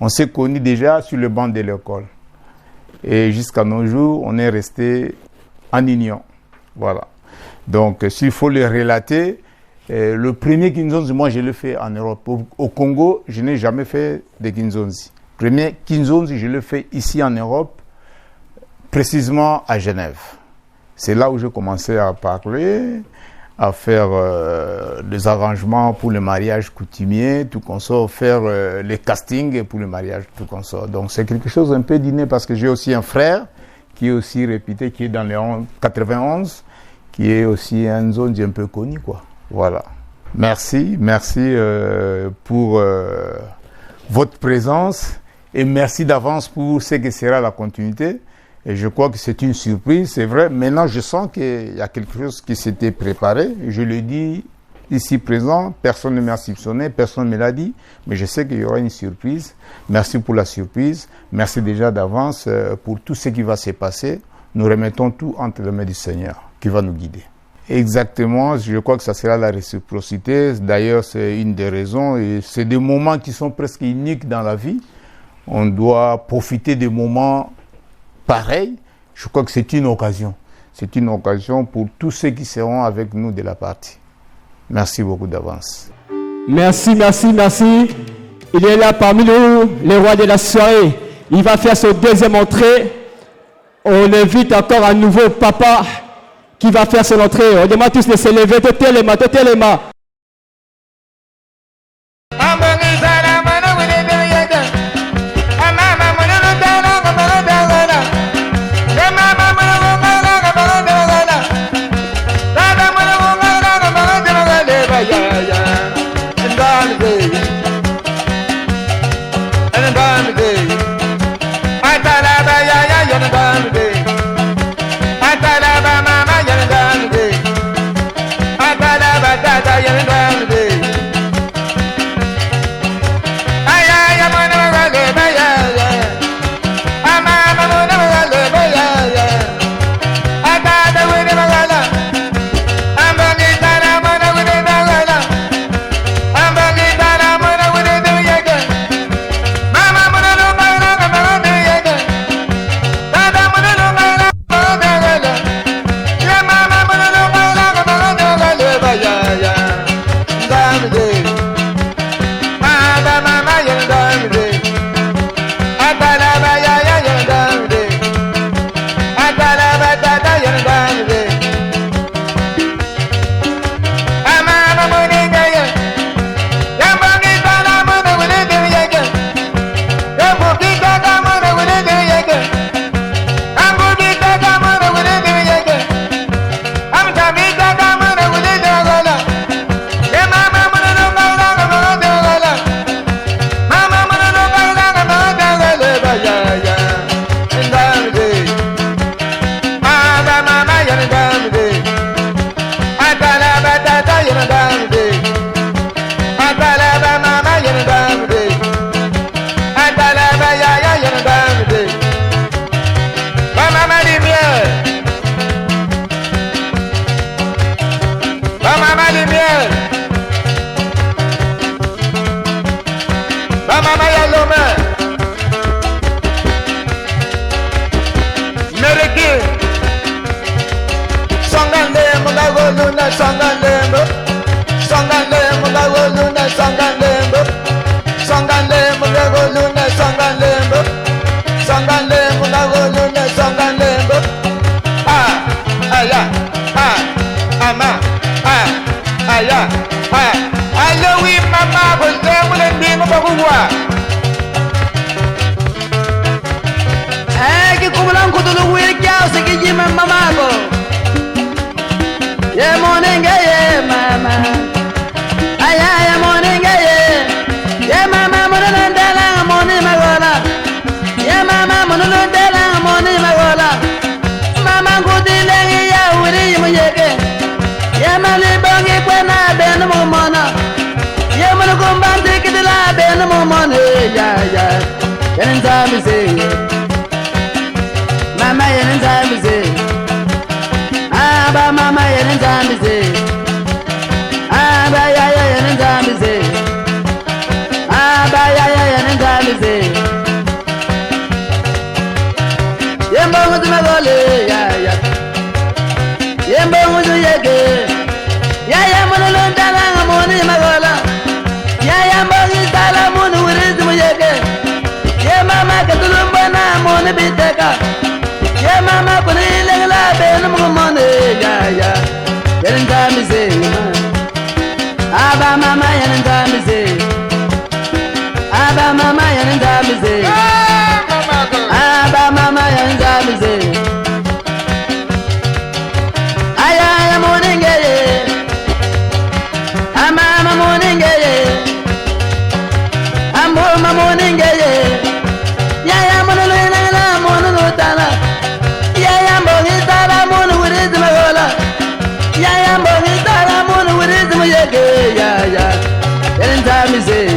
On s'est connus déjà sur le banc de l'école. Et jusqu'à nos jours, on est resté en union. Voilà. Donc, s'il faut le relater, le premier Kinzonzi, moi, je l'ai fait en Europe. Au Congo, je n'ai jamais fait de Kinzonzi. Premier Kinzonzi, je l'ai fait ici en Europe, précisément à Genève. C'est là où j'ai commencé à parler, à faire des arrangements pour le mariage coutumier, tout consort, faire les castings pour le mariage, tout consort. Donc c'est quelque chose un peu d'inné parce que j'ai aussi un frère qui est aussi réputé, qui est dans les 91, qui est aussi une zone un peu connue, quoi. Voilà. Merci pour votre présence et merci d'avance pour ce que sera la continuité. Et je crois que c'est une surprise, c'est vrai. Maintenant, je sens qu'il y a quelque chose qui s'était préparé. Je le dis ici présent, personne ne m'a soupçonné, personne ne me l'a dit, mais je sais qu'il y aura une surprise. Merci pour la surprise. Merci déjà d'avance pour tout ce qui va se passer. Nous remettons tout entre les mains du Seigneur qui va nous guider. Exactement, je crois que ça sera la réciprocité. D'ailleurs, c'est une des raisons. Et c'est des moments qui sont presque uniques dans la vie. On doit profiter des moments pareil, je crois que c'est une occasion. C'est une occasion pour tous ceux qui seront avec nous de la partie. Merci beaucoup d'avance. Merci. Il est là parmi nous, le roi de la soirée. Il va faire son deuxième entrée. On invite encore à nouveau papa qui va faire son entrée. On demande tous de se lever, téléma. Yerentamize Aba mama yerentamize Aba mama yerentamize Aba mama yerentamize Aya monengeye Amama monengeye Amoma monengeye Yaya monolena la monolotana Yaya mbogitara monu wirizi magola Yaya mbogitara monu wirizi muyege Yaya yerentamize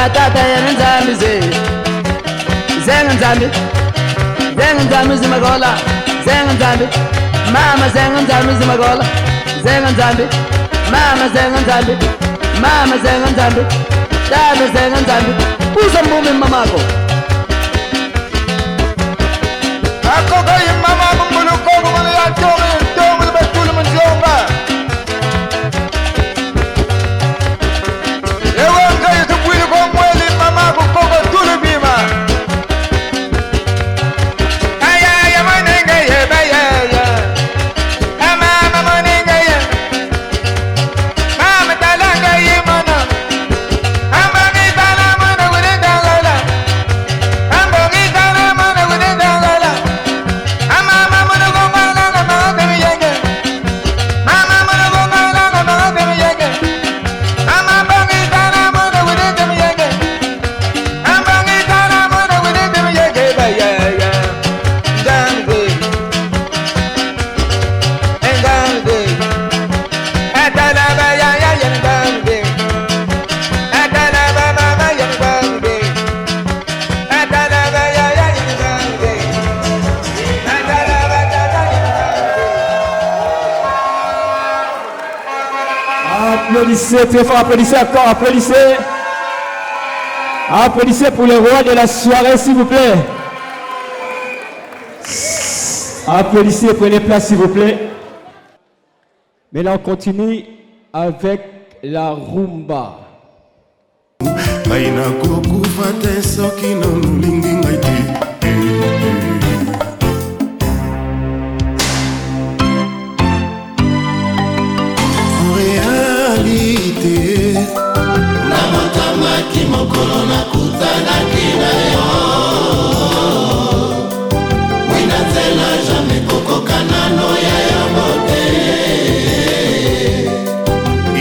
Atata yerentamize Zenganzambi Zenganzambi zimagola Zenganzambi Mama Zenganzambi zimagola Zenganzambi Mama Zenganzambi Mama Zenganzambi Dada Zenganzambi Usa mbumi mamako Akoko imama mbulu kogo mbulu ya tongi Tongi betulu mjonga Ewe ngai tupwili kwa mweli mamako kogo tulu bima Aya manenge yebe yeye Mama manenge ye Mama talanga yimana Ambangi tala mana wile dangala Ambangi tala mana wile dangala Mama mana gongala na mahate miyenge Mama mana gongala na mahate miyenge Mama bangi tala mana wile miyenge Ambangi tala mana wile miyenge Bayaya Ngangu Ngangu Atala bayaya ngangu Atala mama ngangu Atala bayaya ngangu Atala batata Applaudissez très fort, applaudissez encore, applaudissez. Applaudissez pour le roi de la soirée, s'il vous plaît. Applaudissez, prenez place, s'il vous plaît. Maintenant, on continue avec la rumba. Baina kukufa te soki no lulingi ngai te En réalité Namatamaki mokolo nakutanaki na yo Wina nzela jamais kokokana no ya yo mote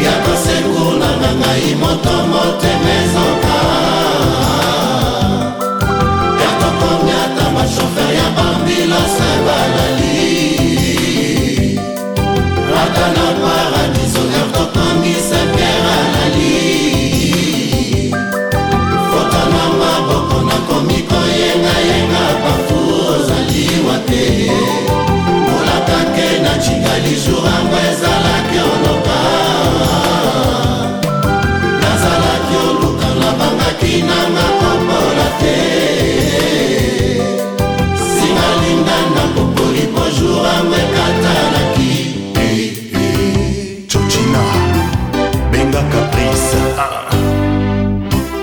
Yako sekuna ngai moto mote mezoka Yato komiata ma chauffeur ya bambila sebalali Rata na paradiso yato kongi se peralali Fota na maboko na komiko yenga yenga pafu ozali wate Mulaka ke na chingali jour ango ezalaki oloka Nazalaki oluka na bangaki nanga kombola te Singalinga na popoli po jour ango ekatalaki Chochina benga caprice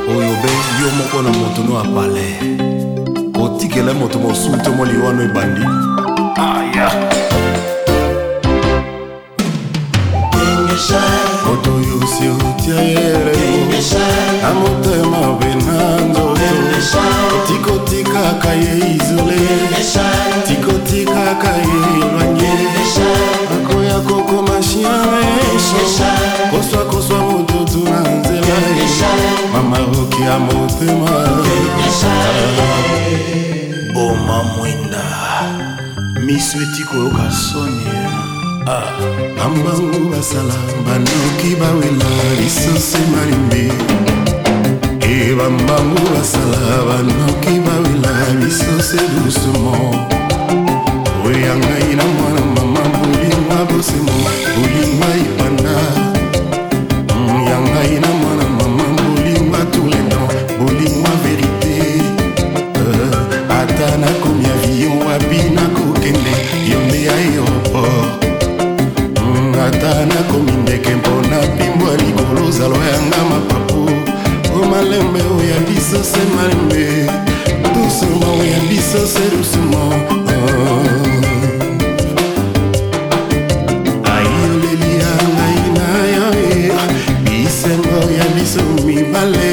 Oyo be yo moko na moto no apale Otikela moto mosunto mo liwano ebandi Aya Moto yo si otia yere Amotema benando Tikotika kaye isole Tikotika kaye loanye Akoya koko machien Koswa koswa moto tunanzela Mama roki amotema Boma mwinda Misweti koyoka sonia Ambangu basala banoki bawela lisose malimbe Bambangu basala banoki bawela lisose doucement Oyangai na mwana mama bulingwa bosemo bulingwa ipanda Yangai na mwana mama bulingwa tous les temps bulingwa vérité Ata na komi avion wapi na kokende yonde aéroport Ata na komi ndeke mpona pimbwa likolo zalo yanga mapapu O malembe oya biso se malembe Doucement oya biso se doucement biso mibale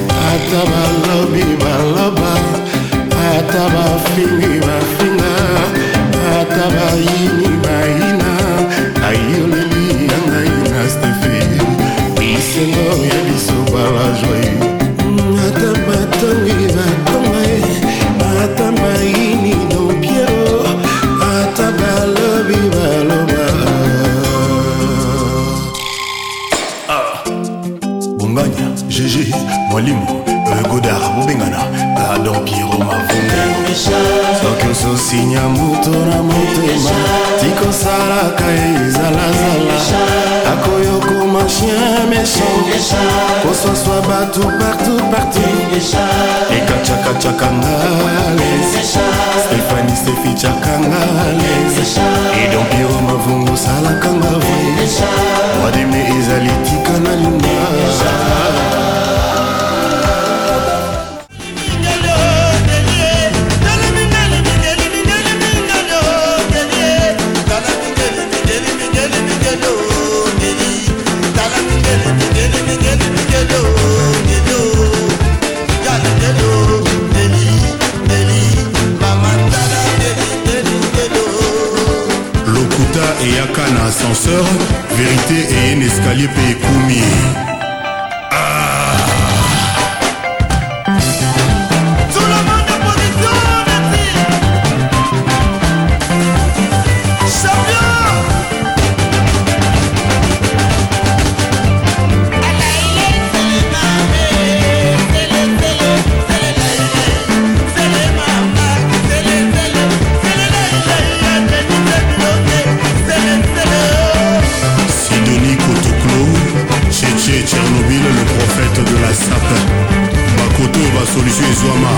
ata balobi baloba ata bafingi bafinga ata bayini bayina ayoleli ya ngai na stefe bisengo ya biso bala joi ata batongi batonga ata bayini dompiero ata balobi baloba Bonganya, GG, Mwalimu, Godard, Mobengana, Adam Pierrot, Mavunga Soki ososinya moto na motema Tiko salaka ezalazala Akoyokoma chien méchant Kososwa batu partout Ekachaka ngale Stéphanie Stéphie Chakangale Adam Pierrot, Mavunga salaka ngavwe Wademe ezalitika na luna Lokuta et Yaka na ascenseur, vérité et un escalier payé Koumi. Tchernobyl, le prophète de la SAP. Makoto va solution Ezouama.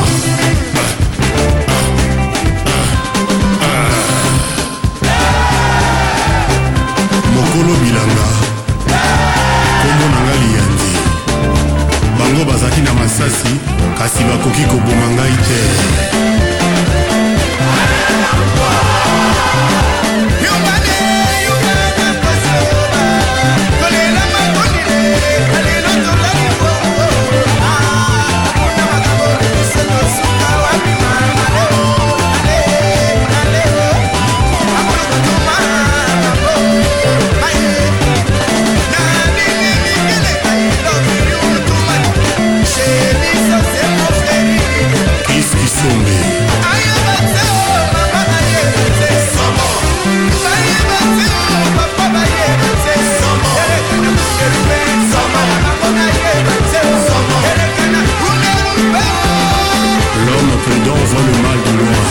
Mokolo Bilanga. Kombo nanga Liandi. Bango bazaki na masasi, kasi bakoki koboma ngai te. L'homme prudent voit le mal de loin.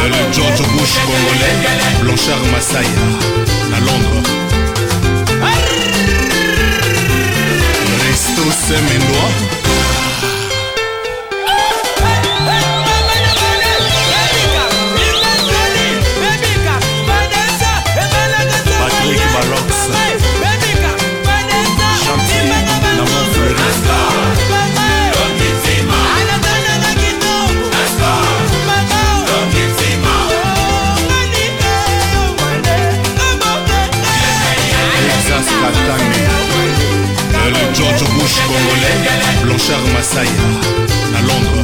Le George Bush congolais, Blanchard Massaya, à Londres. Resto Semendois. Patrick Balox. Chantilly, Namon Fleury. Le George Bush congolais, Blanchard Massaya, à Londres.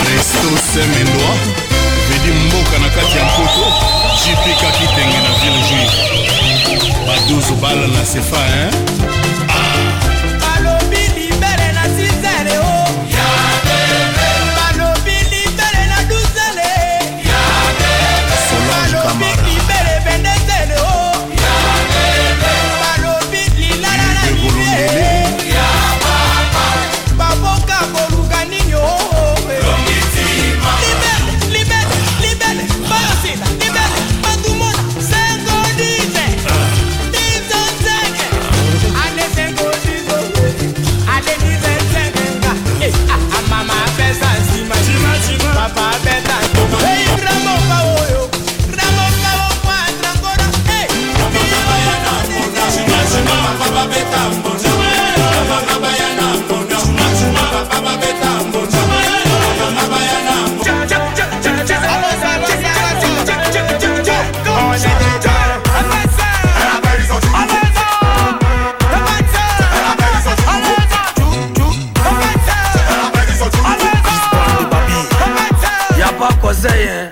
Resto Semendois, Vedi Mboka na kati ya Mpoto, JP Kakitenge na Ville Juive. tobala na sefa hein balobi libere na 6 o balobi libere na 12 balobi libere 22 o balobi lilala na libere baboka koluka nini o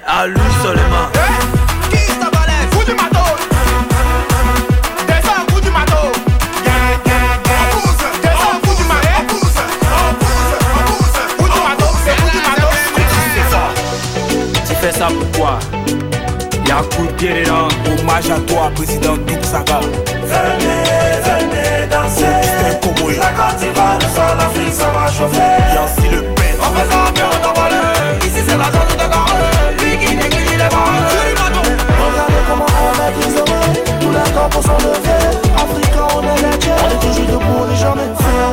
à lui seulement. Qui ça valait? Coup du matos. Descends, coup du matos. Descends, coup du matos. Coup du matos, c'est coup du matos. Tu fais ça pourquoi? Y'a coup de pied dedans. Hommage à toi, président Douk Saga. Venez danser. La Côte d'Ivoire, le sol, l'Afrique, ça va chauffer. Y'a aussi le père. On fait ça bien, on t'envoie. Ici c'est la zone de Gare. Regardez comment on maîtrise le monde. Tous les corps sont levés. Africains, on est les dieux. On est toujours debout, on n'est jamais fait.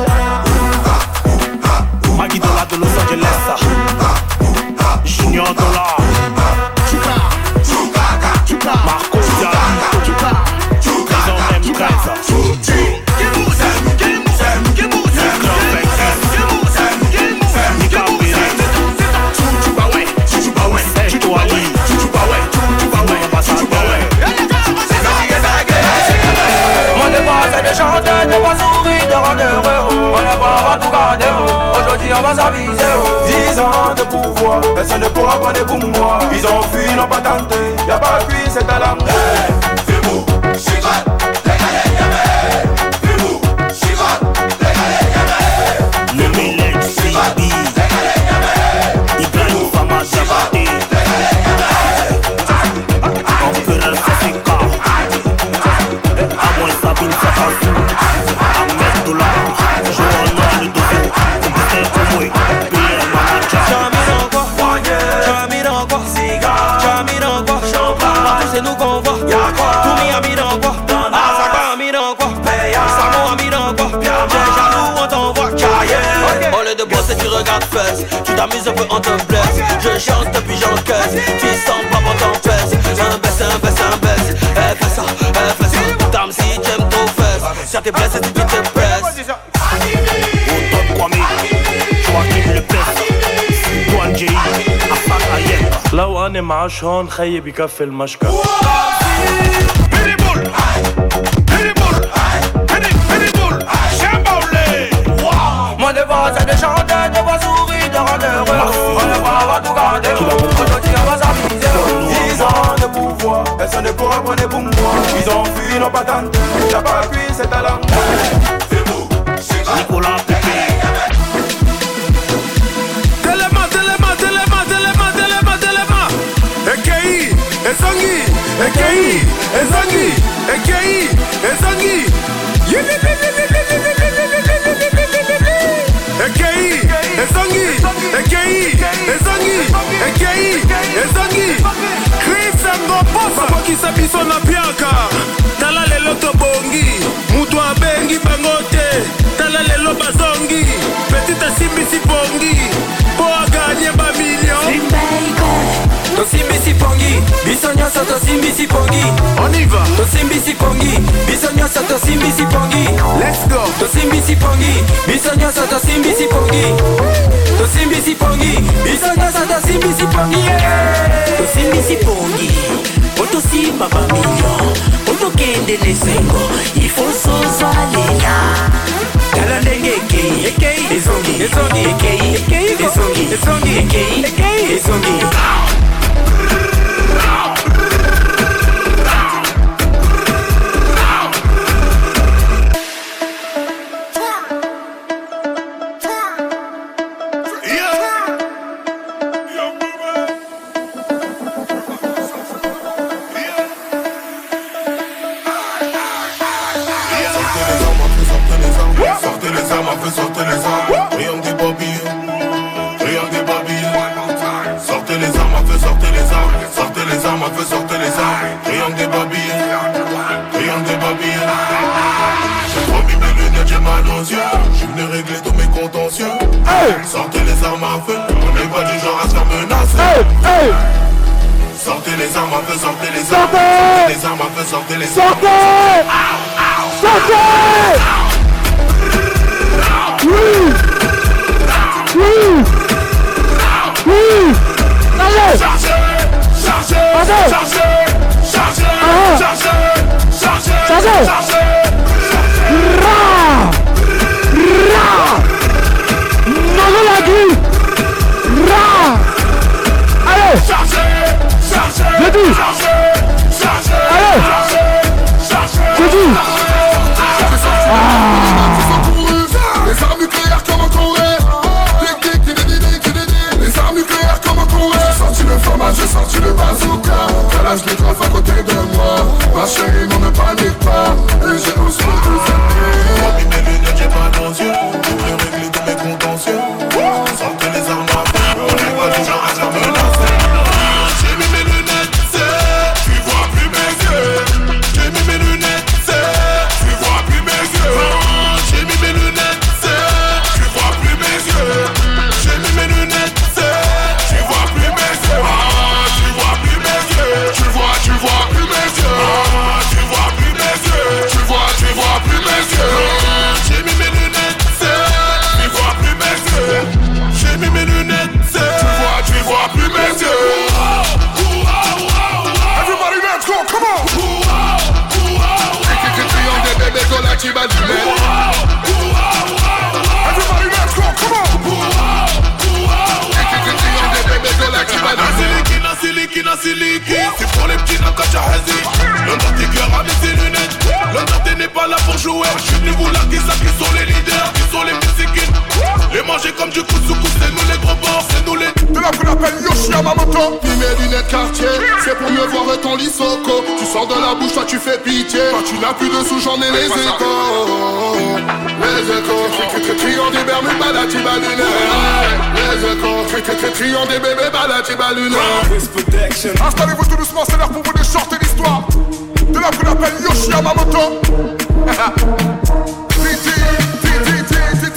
Maggie Dollar de Los Angeles. Junior Dollar. Marco Diallo. Ils ont même 13. Chanter, ne pas sourire, de rendre heureux. On ne pourra tout garder. Aujourd'hui on va s'aviser. 10 ans de pouvoir, personne ne pourra prendre pour moi. Ils ont fui, n'ont pas tenté. Y'a pas de pluie, c'est à la main. Fais-vous, chicote, régalez, yamé. Fais-vous, chicote, régalez, yamé. Le Mélèque, Sibi. Régalez, yamé. Ibrahim Fama, Jabati. Empereur Safika. Amon Sabine Safasou. Ahmed Dollar. Johanna le Dodo. Augustin Komoé. Pierre Mamacha. Jamirango, cigare. Jamirango, champagne. C'est nous qu'on voit. Y'a quoi? Toumi à Mirango. Asaka à Mirango. Samo à Mirango. J'ai jaloux, on t'envoie. Au lieu de bosser, tu regardes fesses. Tu t'amuses un peu, on te blesse. Je chante depuis j'encaisse. Tu sens pas pour ton pèse. Un baisse, un baisse, un baisse. Elle fait ça, elle fait ça. Dame si j'aime ton fesses. Si t'es blessé, tu te presses. Autant Kwame. Joachim Le Pes. Douane J. Afan Ayem. لو انا مع شهون خيي بكفي المشكل Mon devoir c'est de chanter, de voir sourire, de rendre heureux. On ne pourra tout garder. Aujourd'hui on va s'amuser. 10 ans de pouvoir, personne ne pourra prendre pour moi. Ils ont fui, n'ont pas tenté. Y'a pas cuit, c'est à la main. Nicolas Pépé. Telema EKI Ezongi EKI Ezongi EKI Ezongi EKI Ezongi EKI Ezongi EKI Ezongi Chris Ngoposa Bakisa biso na piaka Tala lelo tobongi Mutu abengi bangote Tala lelo bazongi Petite simbisi bongi Po aganye ba million To simbisi pongi, bisogna sotto simbisi pongi. On y va. To simbisi pongi, bisogna sotto simbisi pongi. Let's go. To simbisi pongi, bisogna sotto simbisi pongi. To simbisi pongi, bisogna sotto simbisi pongi. To simbisi pongi. Oto simba ba million. Oto kende lesengo. Il faut sozalela. Kala ndenge ekei. Ezongi. Ekei. Ezongi. Ekei. Ezongi. Sortez les armes, sortez les armes. Triangle des Babilles, triangle des Babilles. Sortez les armes, sortez les armes. Sortez les armes, sortez les armes. Triangle des Babilles, triangle des Babilles. J'ai trop mis mes lunettes, j'ai mal aux yeux. Je venu régler tous mes contentieux. Sortez les armes à feu, on n'est pas du genre à se faire menacer. Sortez les armes à feu, sortez les armes. Sortez les armes à feu, sortez les armes. Sortez! Oui! Oui! Oui! Allez! Chargez! Chargez! Chargez! Chargez! Chargez! Ra! Ra! Non, la grille! Ra! Allez! Chargez! Chargez! J'ai dit! Chargez! Allez! J'ai dit! Les armes nucléaires comme en Corée. Les armes nucléaires comme en Corée. J'ai sorti le format, j'ai sorti le bazooka. Calage les graphes à côté de moi. Ma chérie, non ne panique pas. Et j'ai l'eau sur le années. J'ai mis mes lunettes, j'ai pas dans yeux. Je veux régler tous mes contentieux. Sortez les armes à feu. On est pas du genre à se faire menacer. J'ai mis mes lunettes, tu vois plus mes yeux. J'ai mis mes lunettes, tu vois plus mes yeux. J'ai mis mes lunettes, tu vois plus mes yeux. J'ai mis mes lunettes, tu vois plus mes yeux. Tu vois plus mes yeux. Tu vois plus mes yeux. Tu vois plus mes yeux. Tu vois plus mes yeux. J'ai mis mes lunettes, tu vois plus mes yeux. J'ai mis mes lunettes, tu vois plus mes yeux. Everybody let's go, come on. Triangle des bébés dans la qui bat du lait. Everybody let's go, come on. Triangle des bébés dans la qui bat du lait. Nasiliki, c'est pour les petits dans Kachahazi. L'Undertaker a mis ses lunettes. L'Undertaker n'est pas là pour jouer. Je suis venu vous larguer ça, qui sont les leaders, qui sont les musiques. Les manger comme du couscous, c'est nous les gros bords, c'est nous les. De là qu'on appelle Yoshi Yamamoto. Puis mes lunettes quartier, c'est pour mieux voir ton lisoko. Tu sors de la bouche, toi tu fais pitié. Quand tu n'as plus de sous, j'en ai les échos. Les échos, criant des bermudes, balati balunaire. Les échos, criant des bébés, balati balunaire. Installez-vous tout doucement, c'est l'heure pour vous de shorter l'histoire. De là qu'on appelle Yoshi Yamamoto. SYT, SYT.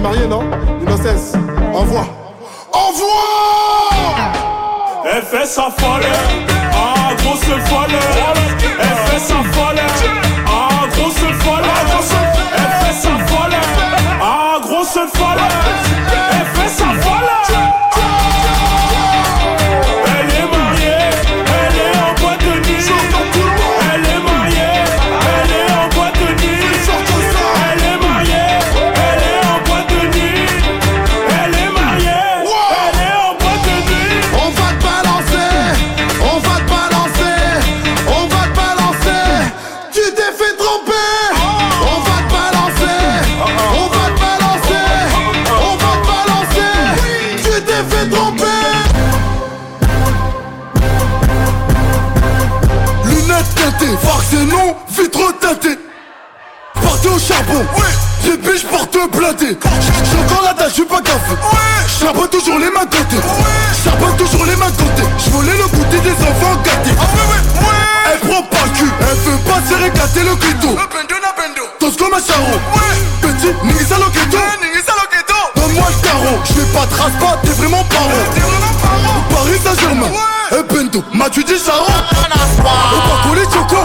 mariée, non? Innocence, envoie. Envoie! Elle fait sa folle, ah grosse folle. Elle fait sa folle, ah grosse folle. Elle fait sa folle, ah grosse folle. Elle fait sa folle. Elle est vaccin non, vitre teintée. Partez au charbon, j'ai biche porte blindée. J'ai encore la dalle, j'suis pas gaffé. Charbonne toujours les mains côté. Charbonne toujours les mains côté. J'volais le goûter des enfants gâtés. Elle prend pas le cul, elle veut pas se régater le clito. Tous comme un charron. Petit, ningisa lo ghetto. Donne-moi le carreau, j'fais pas de race-pas, t'es vraiment paro. Paris Saint-Germain, Bendo, m'as-tu dit charron? On va coller Choco.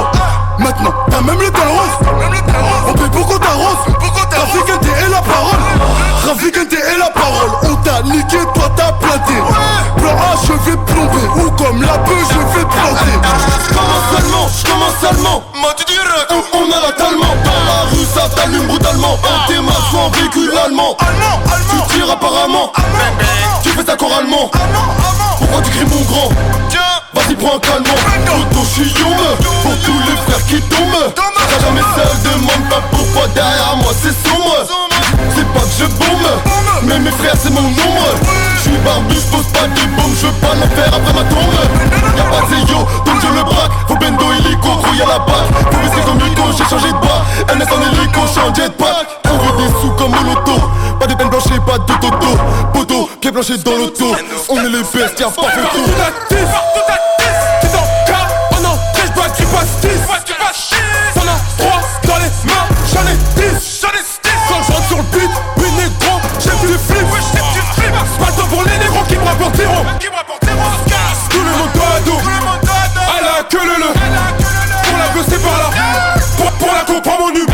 Maintenant, t'as même le teint rose. On paye beaucoup d'arrose. Trafic NT et la parole. Trafic NT et la parole. On t'a niqué, toi t'as planté. Plan A, je vais plomber. Ou comme la bœuf, je vais planter. J'commence allemand. On a la talent. Dans la rue, ça t'allume brutalement. Un thème en véhicule allemand. Tu tires apparemment. Tu fais ça choralement. Pourquoi tu cries mon grand? Vas-y prends un calmant. Auto chillonne. Pour tous les frères qui tombent. T'as jamais seul, demande pas pourquoi derrière moi c'est sombre. C'est pas que je bombe, mais mes frères c'est mon nombre. J'suis barbu, j'pose pas de bombe, j'veux pas l'enfer après ma tombe. Y'a pas de yo, donc je le braque. Faut bendo illico, gros y'a la balle. Faut baisser comme Nico, j'ai changé de bas. NS en hélico, j'suis en jetpack. On veut des sous comme au loto. Pas de peine blanche et pas de toto. Poteau, pied blanché dans l'auto. On est les bestes, y'a pas photo. Tu passes 10, t'en as 3 dans les mains, j'en ai 10. Quand je rentre sur le beat, oui négro, j'ai vu le flip. C'est pas le temps pour les négros qui me rapporteront. Tout le monde doit à dos, à la queue le. Pour la bœuf c'est par là, pour la coupe prends mon nu. 11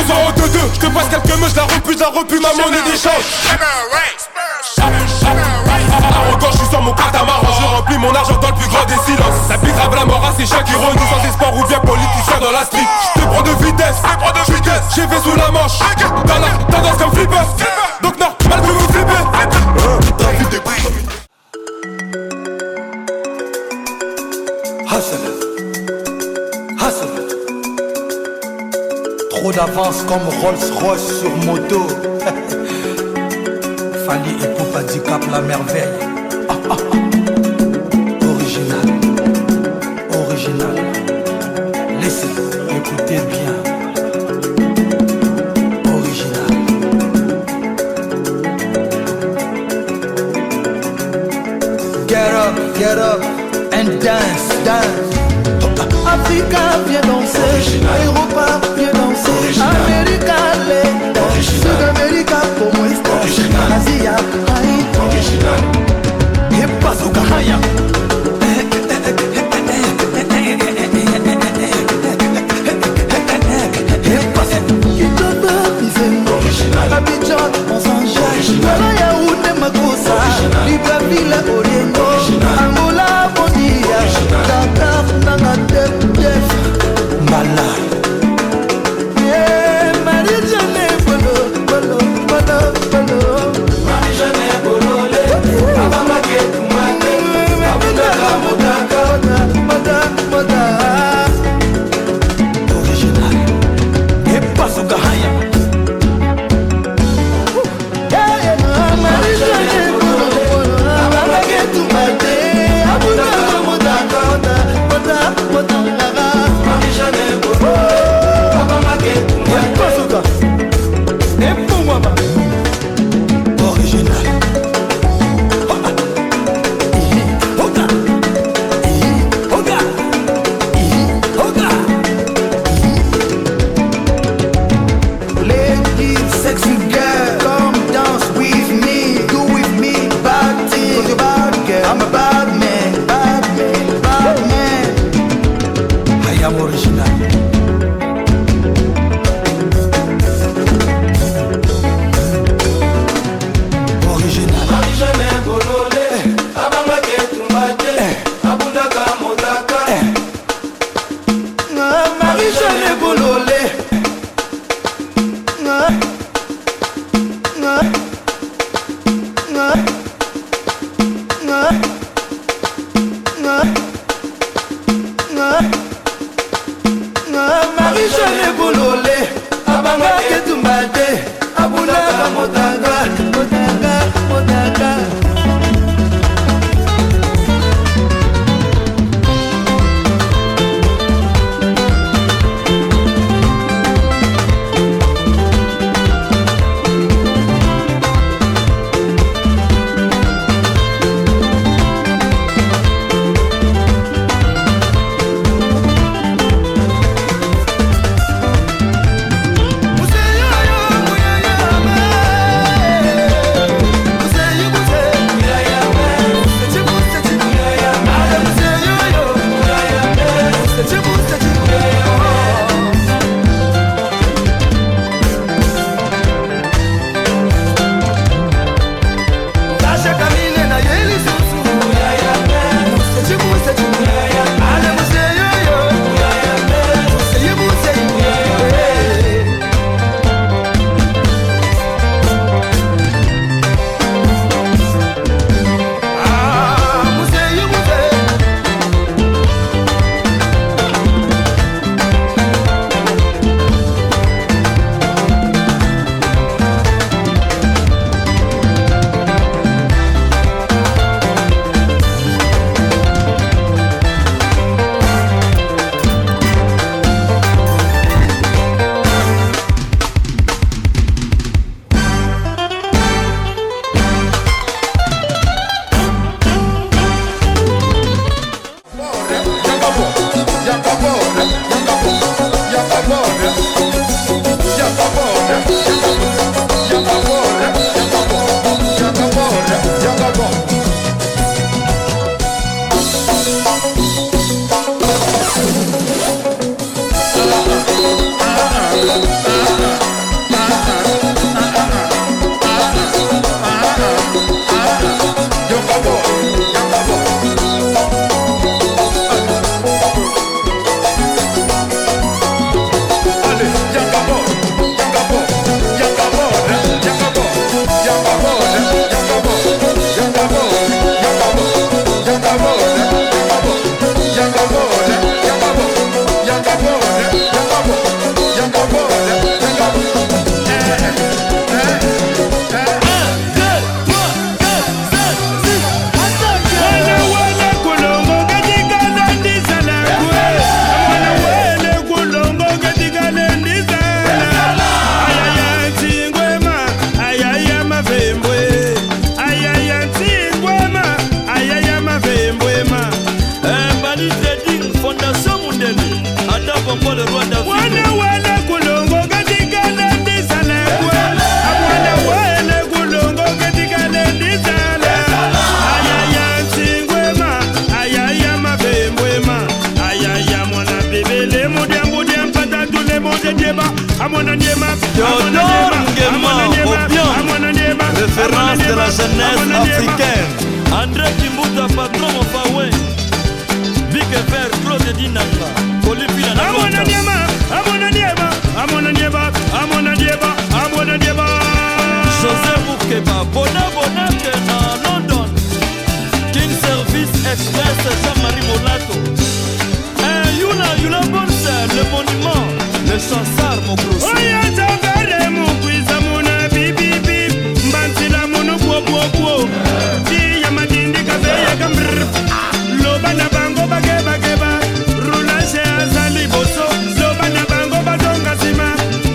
euros de 2, je te passe quelques meufs, je la repue, ma monnaie d'échange. Arrogant, je suis sur mon catamaran. Je remplis mon argent dans le plus grand des silences. Ça pique grave la mort à ces chiens qui renouent sans espoir ou bien politicien dans la street. Je te prends de vitesse, j'ai fait sous la manche. Dans la tendance comme flipper. Donc non, mal que vous flippez. Hustle. Trop d'avance comme Rolls-Royce sur moto. Fali et Poupa Dicap la merveille. Original. Laissez, écoutez bien. Original. Get up and dance. Africa viens danser, Europa viens danser, America les Sud-America como esta, Asia, et pas au Gahaya. Abidjan, on s'enchaîne. Yaoundé, Makossa, Libreville, Oriento, Angola, Bondia, Dakar, Nangatep, Def, Mbala. Marie-Jeanne, Bolo. Marie-Jeanne, Bolo, Abamake, Kumate, Abudaka, Modaka. Original. Et pas au Gahaya. Léopold le roi d'Afrique. Wana wele kulongo katika lendi sale. Wana wele kulongo katika lendi sale. Ayaya tingwema, ayaya mabembwema, ayaya mwana bebele mudiam patatu le monde deba. Amona niema, Théodore Nguema, Obion, référence de la jeunesse africaine. André Kimbuta, patron Mofawe. Big Ever, Claude Dinanga, Olivia Amona niema, amona niema, amona niema, amona niema, amona niema. José Moukeba, Bona Kena, London. King Service Express, Jean-Marie Molato. Yula Bonsa, le monument, le chansard Mokroso. Oya Tavere Mukwiza Muna Bibi Bib, Mbantila Munu Kwo. Tia Madindi Kabeya Kamr. Lobana Bango Bageba. Rula Shea Zali Boso. Lobana Bango Badonga Sima.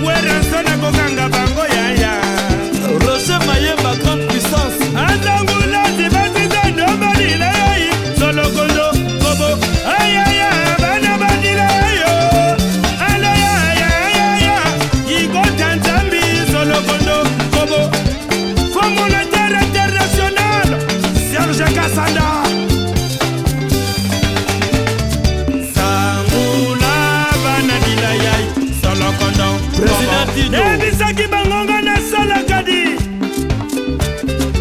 Weransona Kokanga Bango Yaya. Roger Mayemba, grande puissance. Andangula Zibati Nobody Lay. Solo Kondo, Kobo. Ayaya, Bana Badila yo. Alaya, Igo Tantambi, Solo Kondo, Kobo. Formule Terre International. Serge Kassanda. Sangula Bana Dilayay. Solo Kondo, Président Dino. Nebisaki Bangonga na Salakadi.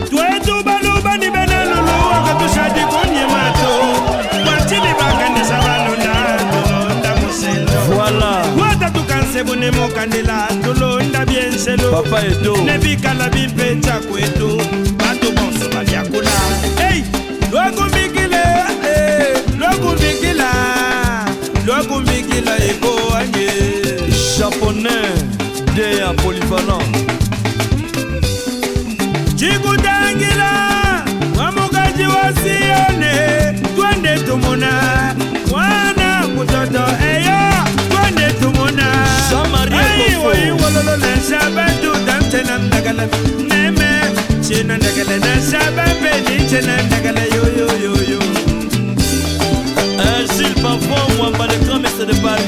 Twetu baluba ni benelulu wakatushadi kunye mato. Wachini bakani sabalunda tulonda muselo. Voilà. Wata tukanse bune mokandela tulonda bienselo. Papa Edo. Nebika la bimpe chakwetu. Batu bonso baliakula. Hey! Lwakumbikila eko anye. Japonais, Déa polyvalent. Chikutangila wamukaji wasione twende tumona wana kutoto eyo twende tumona iwololo na shabatu damchena ndagala neme chena ndagala na shabapeni chena ndagala yo. Gilles Pavon, Mwamba le grand maître de Paris.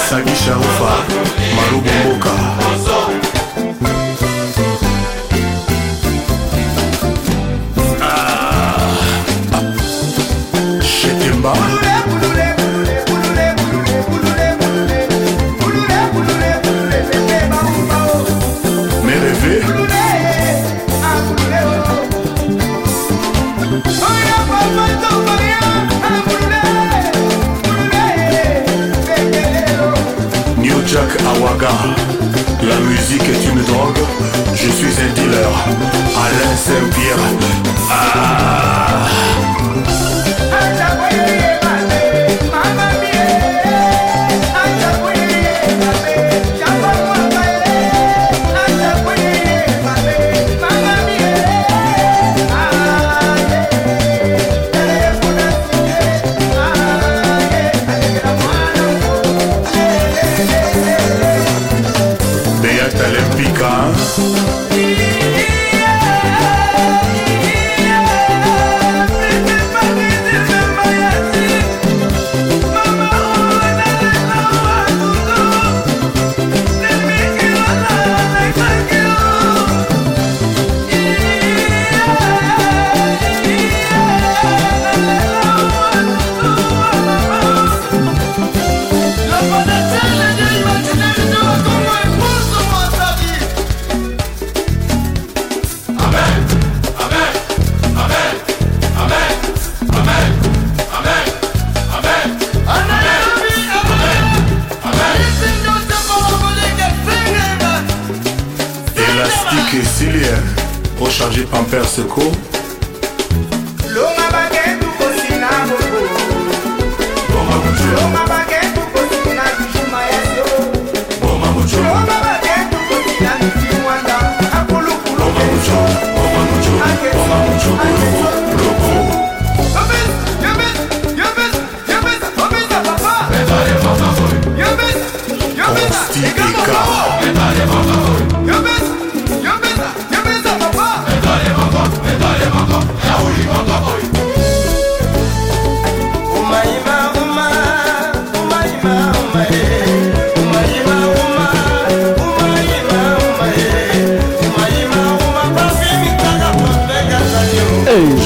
Sagi Sharufa, Malou Bomboka. Chetemba. Mes rêves. New Jack Awaga, la musique est une drogue, je suis un dealer, Alain Saint-Pierre. Beata Olympica. Élastique et Cilier, rechargé Pampers Seco.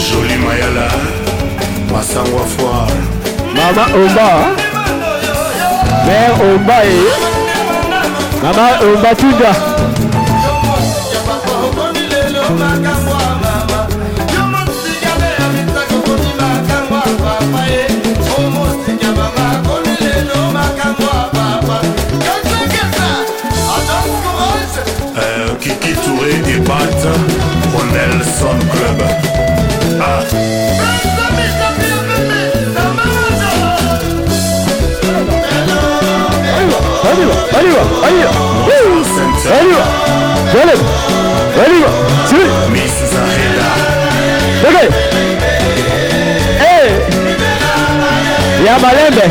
Jolie Mayala, Massangwa Foire. Mama Omba, Mère Omba et Mama Omba Tuda. Kiki Touré et Bat au Nelson Club. Ah. Miss Zahela. Okay. Hey. Ya Malembe.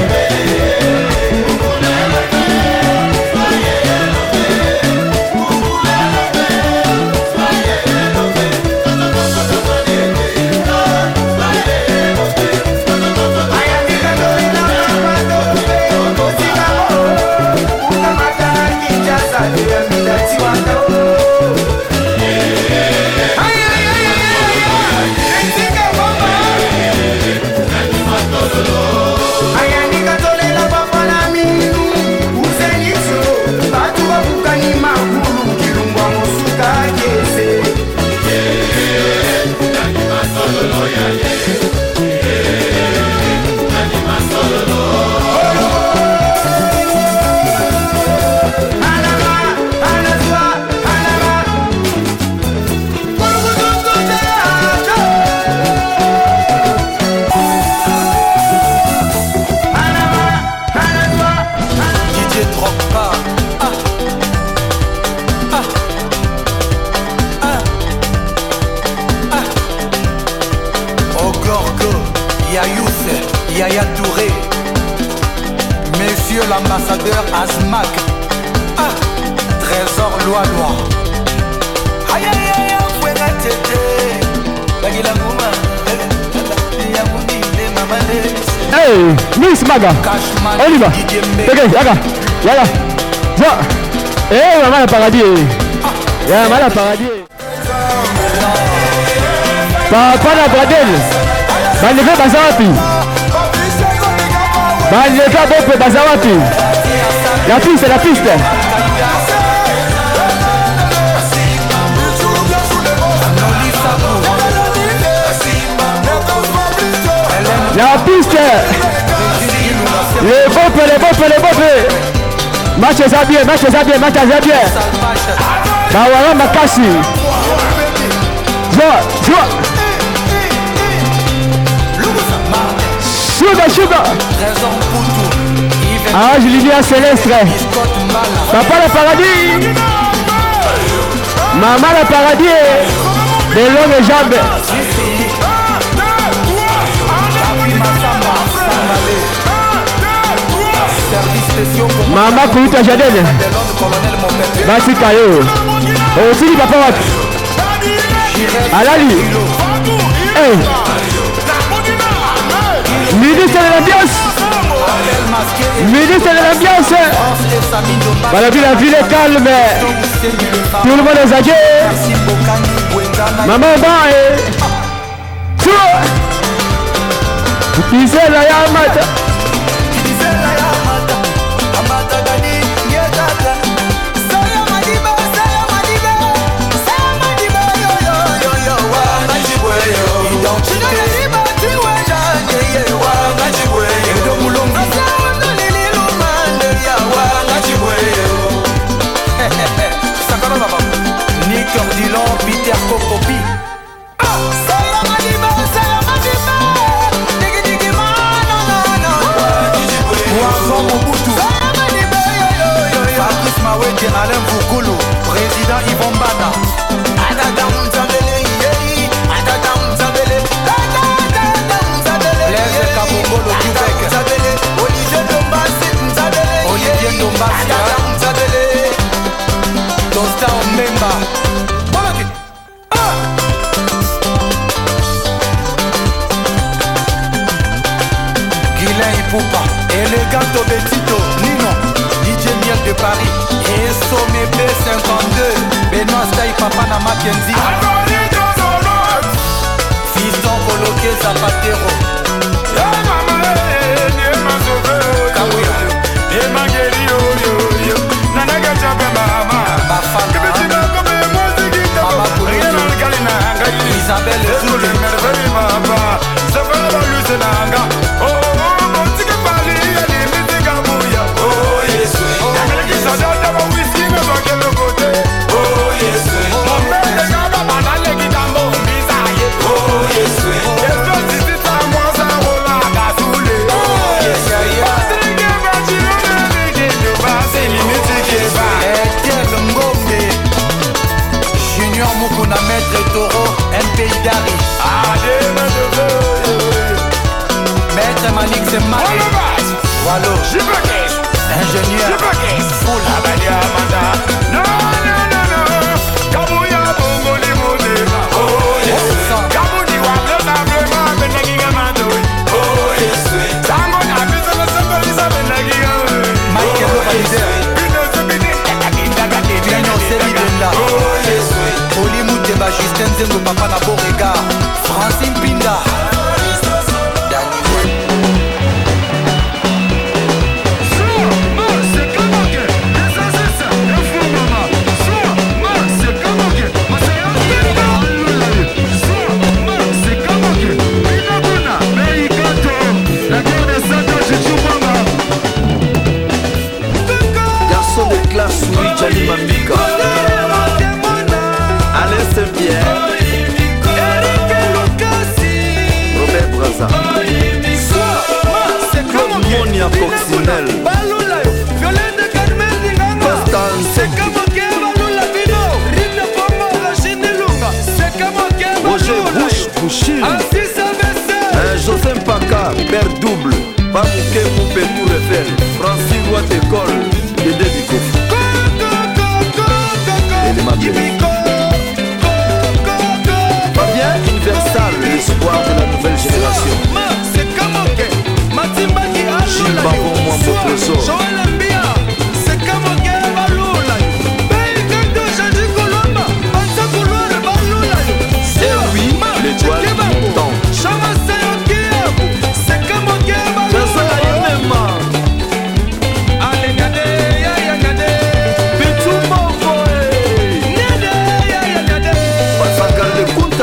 Yaya Touré, Monsieur l'ambassadeur Azmak, Trésor Loa-Loa. Aïe aïe aïe, fuera tete, bagila muma, ya mundi de mamade. Hey, Miss Maga. On y va. Ok, yaga. Eh, maman la paradis. Maman la paradis. Papa la bradel. Baneve bazawapi. Baneve bope bazawapi. La piste. La piste. Les bopes. Match ça bien. Bawara Makasi. Joie. Sugar. Ah, Julien Célestre. Papa le paradis. Maman le paradis. Des longues jambes. Maman Kouita Jadene. Basi Kayo. Aussi papa wat. Alali. Hey. Ministre de l'ambiance. Voilà, la ville est calme. Tout le monde est âgé. Maman et qui c'est la Yamata? Peter Kokopi. Fabrice Mawete, Alain Vukulu, président Yvon Bana. Blaise Kabongolo Québec. Olivier Dombasi. Tosta Omemba. Eleganto Betito, Nino, DJ Miel de Paris, et Somme B52, Benoît Staï, Papa na Mackenzie, Fiston Coloqué Zapatero, Isabelle Zoulé, Maître Toro, MP Dari. Maître Malik Zemane. Wallo. Ingénieur. Foul. Non. Kabouya Bongo Limonema. Oh yes. Kaboudi Wable Nabema Benagiga Mandoui. Oh yes. Tango Nabisa Sabisa Benagiga. Michael Localizer. Oh yes. Olimu Demba Justin Zengo Papa na Borega. Francine Pinda. Garçon de classe, oui, Jali Mambika. Alain Saint-Pierre. Robert Braza. Monia Coccinelle. Constance. Roger Bouchil. José Mpaka, père double. Pamouké Moupé pour Eiffel. Francis Roy d'école. Dédé Bikof. Fabien Universal, l'espoir de la nouvelle génération.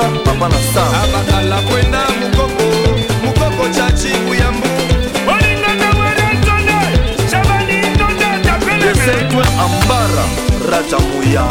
Moussa, papa na Sam Abakala kwenda mukoko chachi kuyambu Les 5 Ambara, Raja Mouya